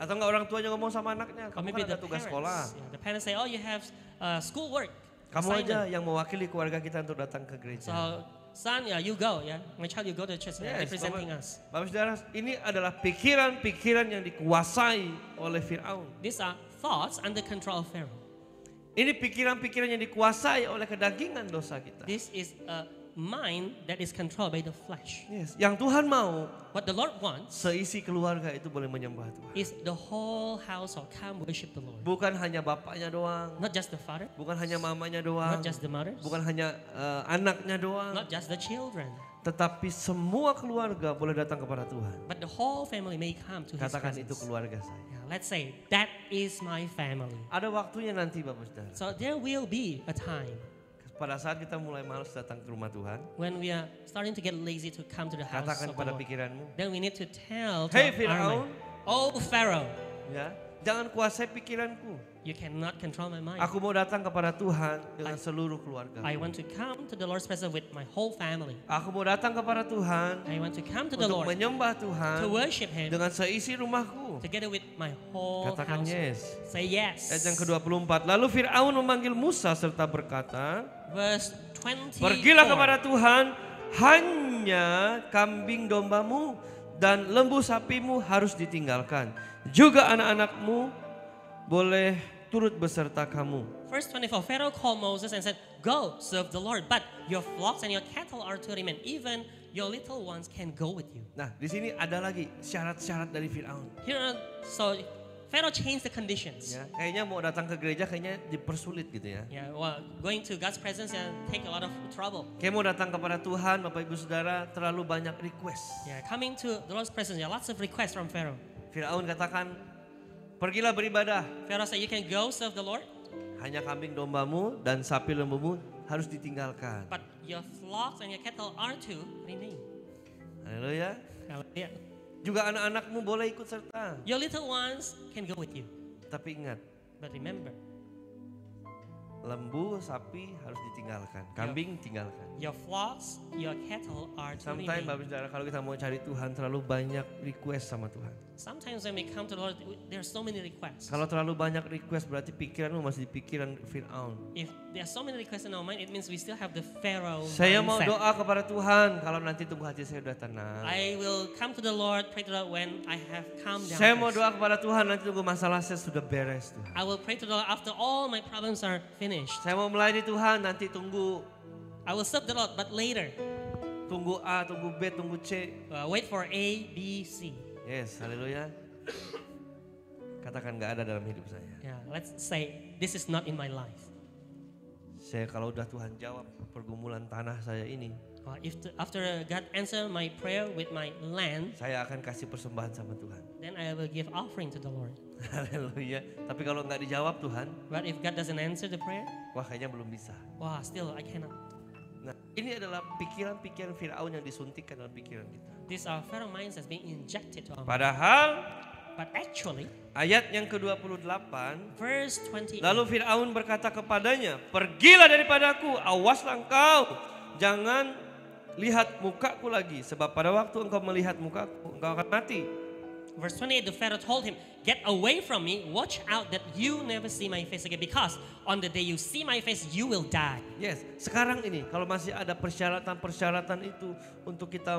Atau enggak orang tuanya ngomong sama anaknya, Or kamu maybe kan the ada tugas parents. sekolah. Yeah, the parents say, oh, you have school work. Kamu assignment. aja yang mewakili keluarga kita untuk datang ke gereja. So, son, yeah, you go, yeah. My child, you go to church, yeah, Yes, representing us. Bapak Saudara, ini adalah pikiran-pikiran yang dikuasai oleh Fir'aun. These are thoughts under control of Pharaoh. Ini pikiran-pikiran yang dikuasai oleh kedagingan dosa kita. This is a mind that is controlled by the flesh. Yes. Yang Tuhan mau, What the Lord wants seisi keluarga itu boleh menyembah Tuhan. is the whole household come worship the Lord. Bukan hanya bapaknya doang, Not just the father, bukan hanya mamanya doang, not just the mothers, bukan hanya anaknya doang, not just the children, tetapi semua keluarga boleh datang kepada Tuhan. but the whole family may come to His Katakan itu presence. keluarga saya. Yeah, let's say that is my family. Ada waktunya nanti Bapak Saudara. So there will be a time Pada saat kita mulai malas datang ke rumah Tuhan, when we are starting to get lazy to come to the house katakan of the pada Lord. pikiranmu, Then we need to tell to Hey, our Firaun. mind, oh Pharaoh, ya, jangan kuasai pikiranku. you cannot control my mind. Aku mau datang kepada Tuhan dengan seluruh keluarga. I want to come to the Lord's presence with my whole family. Aku mau datang kepada Tuhan I want to come to the untuk Lord menyembah to Tuhan worship Him dengan seisi rumahku. together with my whole Katakan household. yes. Say yes. Ayat yang ke-24. Lalu Fir'aun memanggil Musa serta berkata, Verse 24. pergilah kepada Tuhan, hanya kambing dombamu dan lembu sapimu harus ditinggalkan. Juga anak-anakmu boleh turut beserta kamu. Verse 24, Pharaoh called Moses and said, "Go, serve the Lord, but your flocks and your cattle are to remain. Even your little ones can go with you." Nah, di sini ada lagi syarat-syarat dari Firaun. So Pharaoh changed the conditions. Ya, kayaknya mau datang ke gereja kayaknya dipersulit gitu ya. Yeah, well, going to God's presence and take a lot of trouble. Kayak mau datang kepada Tuhan, Bapak Ibu Saudara, terlalu banyak request. Yeah, coming to the Lord's presence, yeah, lots of requests from Pharaoh. Firaun katakan, pergilah beribadah. Pharaoh said, "You can go serve the Lord, Hanya kambing dombamu dan sapi lembumu harus ditinggalkan. but your flocks and your cattle are to remain." Haleluya. Hallelujah. Juga anak-anakmu boleh ikut serta. Your little ones can go with you, Tapi ingat, but remember, lembu, sapi harus ditinggalkan. Kambing tinggalkan. your flocks, your cattle are to Sometimes remain. Bapak Saudara, kalau kita mau cari Tuhan terlalu banyak request sama Tuhan. Sometimes when we come to the Lord, there are so many requests. Kalau terlalu banyak request berarti pikiranmu masih di pikiran Firaun. If there are so many requests in our mind, it means we still have the Pharaoh Saya mau mindset. doa kepada Tuhan kalau nanti tunggu hati saya udah tenang. I will come to the Lord, pray to the Lord when I have calmed down. Saya mau first. doa kepada Tuhan nanti tunggu masalah saya sudah beres Tuhan. I will pray to the Lord after all my problems are finished. Saya mau melayani Tuhan nanti tunggu I will serve the Lord, but later. tunggu A, tunggu B, tunggu C. Wait for A, B, C. Yes, haleluya. Katakan gak ada dalam hidup saya. Yeah, let's say this is not in my life. Saya kalau udah Tuhan jawab pergumulan tanah saya ini, After God answer my prayer with my land, saya akan kasih persembahan sama Tuhan. then I will give offering to the Lord. Haleluya. Tapi kalau nggak dijawab Tuhan, But if God doesn't answer the prayer, wah kayaknya belum bisa. still I cannot. Nah, ini adalah pikiran-pikiran Firaun yang disuntikkan dalam pikiran kita. These are Pharaoh minds that's being injected to our mind. Padahal But actually, ayat yang ke-28, verse 28. lalu Firaun berkata kepadanya, "Pergilah daripadaku, awaslah engkau, jangan lihat mukaku lagi, sebab pada waktu engkau melihat mukaku, engkau akan mati." Verse 28, the Pharaoh told him, "Get away from me, watch out that you never see my face again, because on the day you see my face, you will die." Yes, sekarang ini kalau masih ada persyaratan-persyaratan itu untuk kita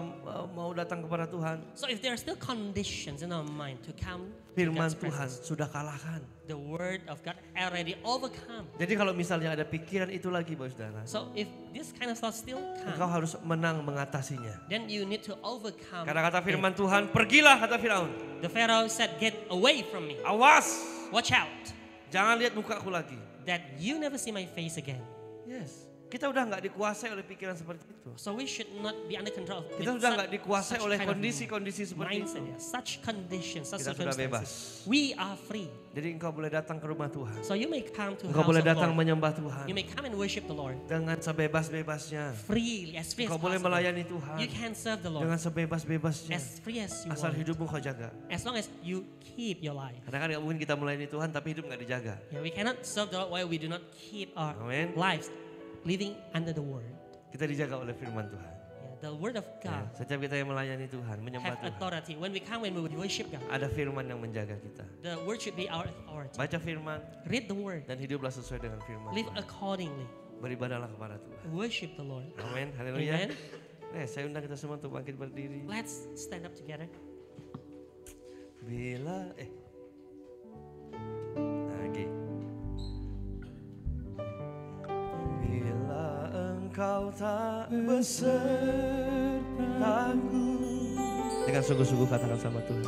mau datang kepada Tuhan, So if there are still conditions in our mind to come to firman God's Tuhan presence, sudah kalahkan. the word of God already overcome. Jadi kalau misalnya ada pikiran itu lagi, Bapak Saudara, So if this kind of thought still engkau come, harus menang mengatasinya. then you need to overcome. Karena kata it. firman Tuhan, pergilah kata Firaun. The Pharaoh said, "Get away from me, Awas, watch out jangan lihat mukaku lagi. that you never see my face again." Yes, kita udah nggak dikuasai oleh pikiran seperti itu. So we should not be under control. Kita with sudah nggak dikuasai such oleh kind of kondisi-kondisi seperti mindset, itu. yeah. Such conditions, such Kita sudah circumstances. We are free. Jadi engkau boleh datang ke rumah Tuhan. So you may come to Engkau house boleh of datang Lord. menyembah Tuhan. You may come and worship the Lord Dengan sebebas-bebasnya. freely, as free as Engkau boleh possible. melayani Tuhan. You can serve the Lord Dengan sebebas-bebasnya. as free as you Asal want, hidupmu kau jaga. as long as you keep your life. Karena kan nggak mungkin kita melayani Tuhan tapi hidup nggak dijaga. Yeah, we cannot serve the Lord while we do not keep our Amen. lives living under the Word. Kita dijaga oleh firman Tuhan. Yeah, the Word of Ya, God setiap kita yang melayani Tuhan, menyembah have Tuhan, authority. When we come, when we worship God, ada firman yang menjaga kita. the Word should be our authority. Baca firman Read the Word, dan hiduplah sesuai dengan firman. live Tuhan. accordingly, Beribadahlah kepada Tuhan. worship the Lord. Amin. Haleluya. Amen. Saya undang kita semua untuk bangkit berdiri. Let's stand up together. Bila oke. Bila engkau tak besertaku, dengan sungguh-sungguh katakan sama Tuhan,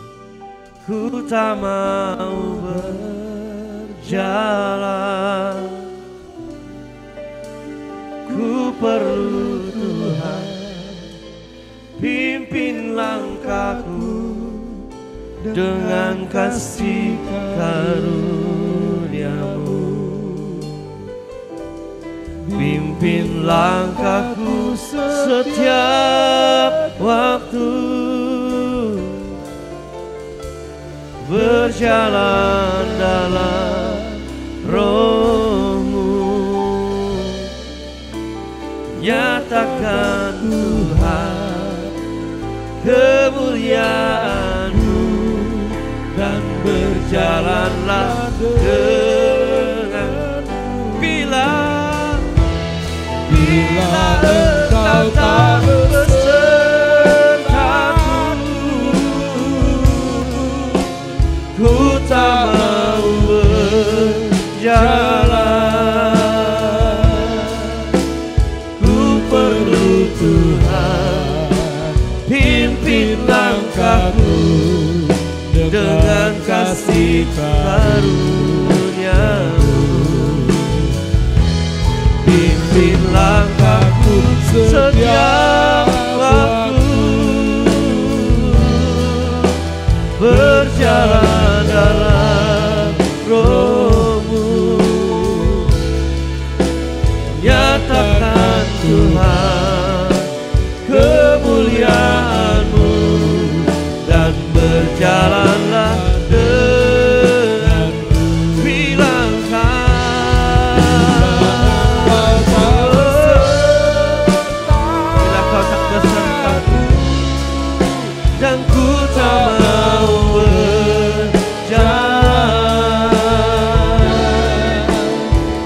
ku tak mau berjalan, ku perlu Tuhan, pimpin langkahku dengan kasih karunia-Mu. Pimpin langkahku setiap waktu, berjalan dalam Roh-Mu. Nyatakan Tuhan kemuliaan-Mu dan berjalanlah dengan bila engkau tak besertaku, ku tak mau berjalan. Ku perlu Tuhan, pimpin langkahku dengan kasih karunia-Mu. Pimpin langkahku setiap waktu, berjalan dalam Roh-Mu. Nyatakan Tuhan kemuliaan-Mu, dan berjalanlah denganku. Bila Kau tak besertaku, dan ku tak mau berjalan.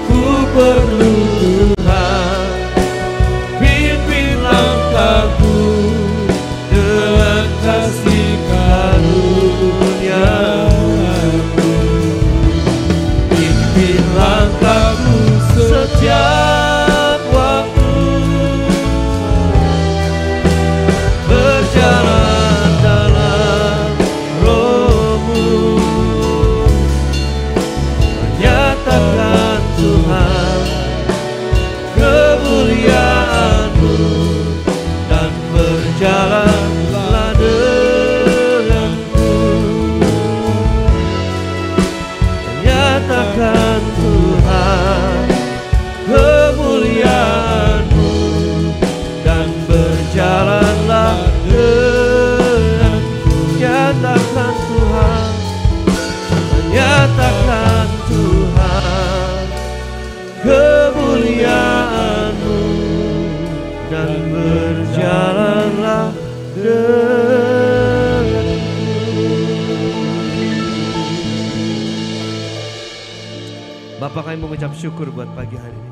Ku perlu Tuhan, pimpin langkahku dengan kasih karunia-Mu. Pimpin langkahku setiap waktu, berjalan dalam Roh-Mu. Menyatakan Tuhan kemuliaan-Mu, dan berjalanlah denganku. Menyatakan Tuhan kemuliaan-Mu, dan berjalanlah denganku. Nyatakan Tuhan, menyatakan Tuhan kemuliaan-Mu, dan berjalanlah denganku. Bapak, kami mengucap syukur buat pagi hari ini.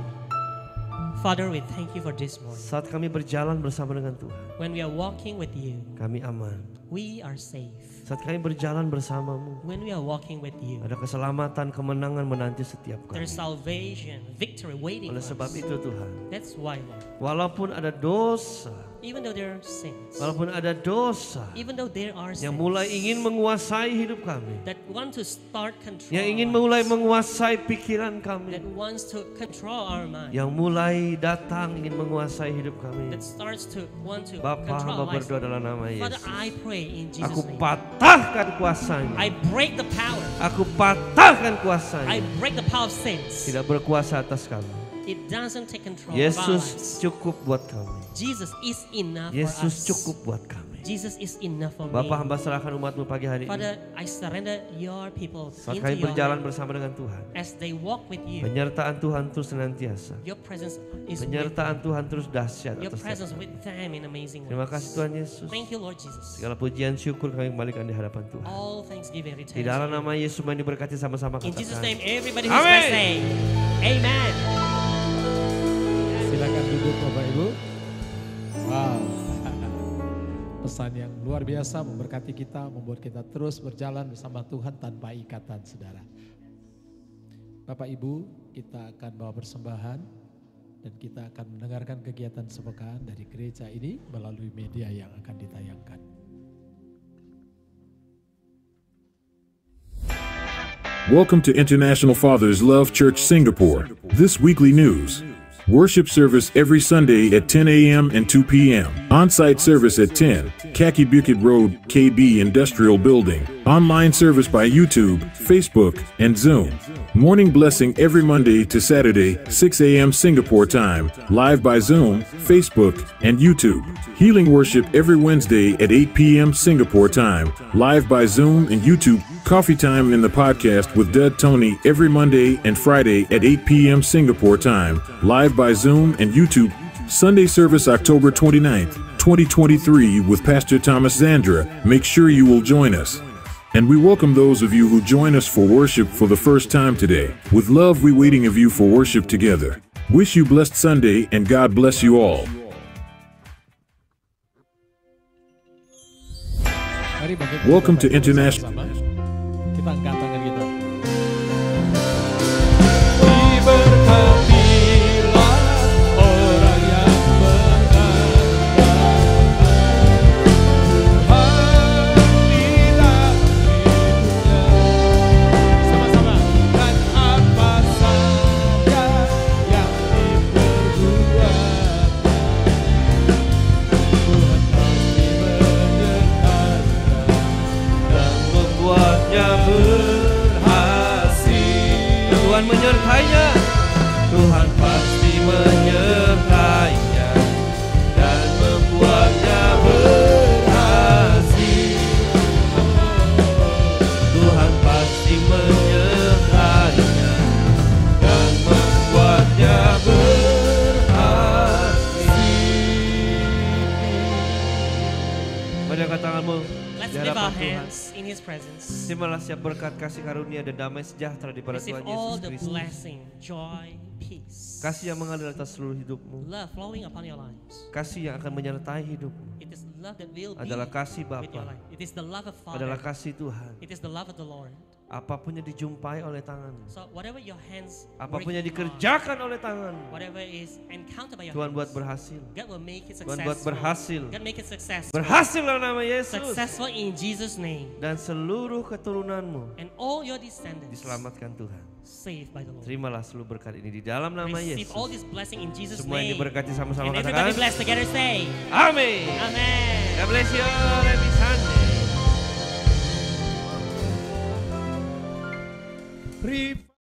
Father, we thank you for this morning. Saat kami berjalan bersama dengan Tuhan, When we are walking with you, kami aman. we are safe. Saat kami berjalan bersama-Mu, When we are walking with you, ada keselamatan, kemenangan menanti setiap kami. there's salvation, victory waiting Oleh for sebab us. itu Tuhan, That's why, Lord, walaupun ada dosa, even though there are sins, walaupun ada dosa even though there are yang sins mulai ingin menguasai hidup kami, that want to start control yang ingin our mulai lives, menguasai pikiran that kami, wants to control our mind, yang mulai datang ingin menguasai hidup kami. that starts to want to Bapa, control hamba our lives. berdoa dalam nama Father, Yesus. I pray in Aku Jesus' name. patahkan kuasanya. I break the power. Aku patahkan I kuasanya. break the power of sins. Tidak berkuasa atas kami. It doesn't take control of our Yesus lives. cukup buat kami. Jesus is enough for Yesus us. cukup buat kami. Jesus is enough for Bapa, me. hamba serahkan umat-Mu pagi hari ini. Father, I surrender your people Saat into kami your berjalan hand. bersama dengan Tuhan, As they walk with you, penyertaan Tuhan terus senantiasa. your presence is with Penyertaan Tuhan terus dahsyat your atas presence setiap kami. with them in amazing Terima ways. kasih Tuhan Yesus. Thank you, Lord Jesus. Segala pujian syukur kami kembalikan di hadapan Tuhan. All thanksgiving returns Di to dalam you. nama Yesus yang diberkati sama-sama In Jesus' katakan. name, everybody who's Amen. blessed say, Amen. Silakan duduk Bapak Ibu. Wow. Pesan yang luar biasa memberkati kita, membuat kita terus berjalan bersama Tuhan tanpa ikatan, saudara. Bapak Ibu, kita akan bawa persembahan dan kita akan mendengarkan kegiatan sepekan dari gereja ini melalui media yang akan ditayangkan. Welcome to International Fathers Love Church Singapore. This weekly news. Worship service every Sunday at 10 a.m. and 2 p.m. On-site service at 10, Kaki Bukit Road, KB Industrial Building. Online service by YouTube, Facebook, and Zoom. Morning blessing every Monday to Saturday, 6 a.m. Singapore time, live by Zoom, Facebook, and YouTube. Healing worship every Wednesday at 8 p.m. Singapore time, live by Zoom and YouTube. Coffee time in the podcast with Dud Tony every Monday and Friday at 8 p.m. Singapore time, live by Zoom and YouTube. Sunday service October 29th, 2023 with Pastor Thomas Zandra. Make sure you will join us. And we welcome those of you who join us for worship for the first time today. With love, we waiting of you for worship together. Wish you blessed Sunday and God bless you all. Mari bangkit Welcome to Bapak Ibu International- bersama-sama. Kita kita angkat tangan kita. Diberkatilah orang yang Tuhan menyertainya, Tuhan pasti menyertainya dan membuatnya berhasil. Tuhan pasti menyertainya dan membuatnya berhasil. Mari angkat tanganmu. Let's Di lift hadapan our Tuhan. hands in His presence. Terimalah setiap berkat kasih karunia dan damai sejahtera daripada Receive Tuhan all Yesus the Kristus. blessing, joy, peace, Kasih yang mengalir atas seluruh hidupmu. love flowing upon your lives. Kasih yang akan menyertai hidupmu. It is love that will be Adalah kasih with your Bapa. life. It is the love of Adalah Father. kasih Tuhan. It is the love of the Lord. Apapun yang dijumpai oleh tanganmu, So whatever your hands apapun yang working on, dikerjakan oleh tanganmu, whatever is encountered by your Tuhan buat hands, berhasil. God will make it Tuhan successful. buat berhasil. God make it successful. Berhasil dalam nama Yesus. Successful in Jesus' name. Dan seluruh keturunanmu And all your descendants diselamatkan Tuhan. saved by the Lord. Terimalah seluruh berkat ini di dalam nama Receive all Yesus. this blessing in Jesus' Semua yang name. diberkati sama-sama And everybody katakan. blessed together say, Amin. Amen. God bless you all. Happy Sunday. Revive.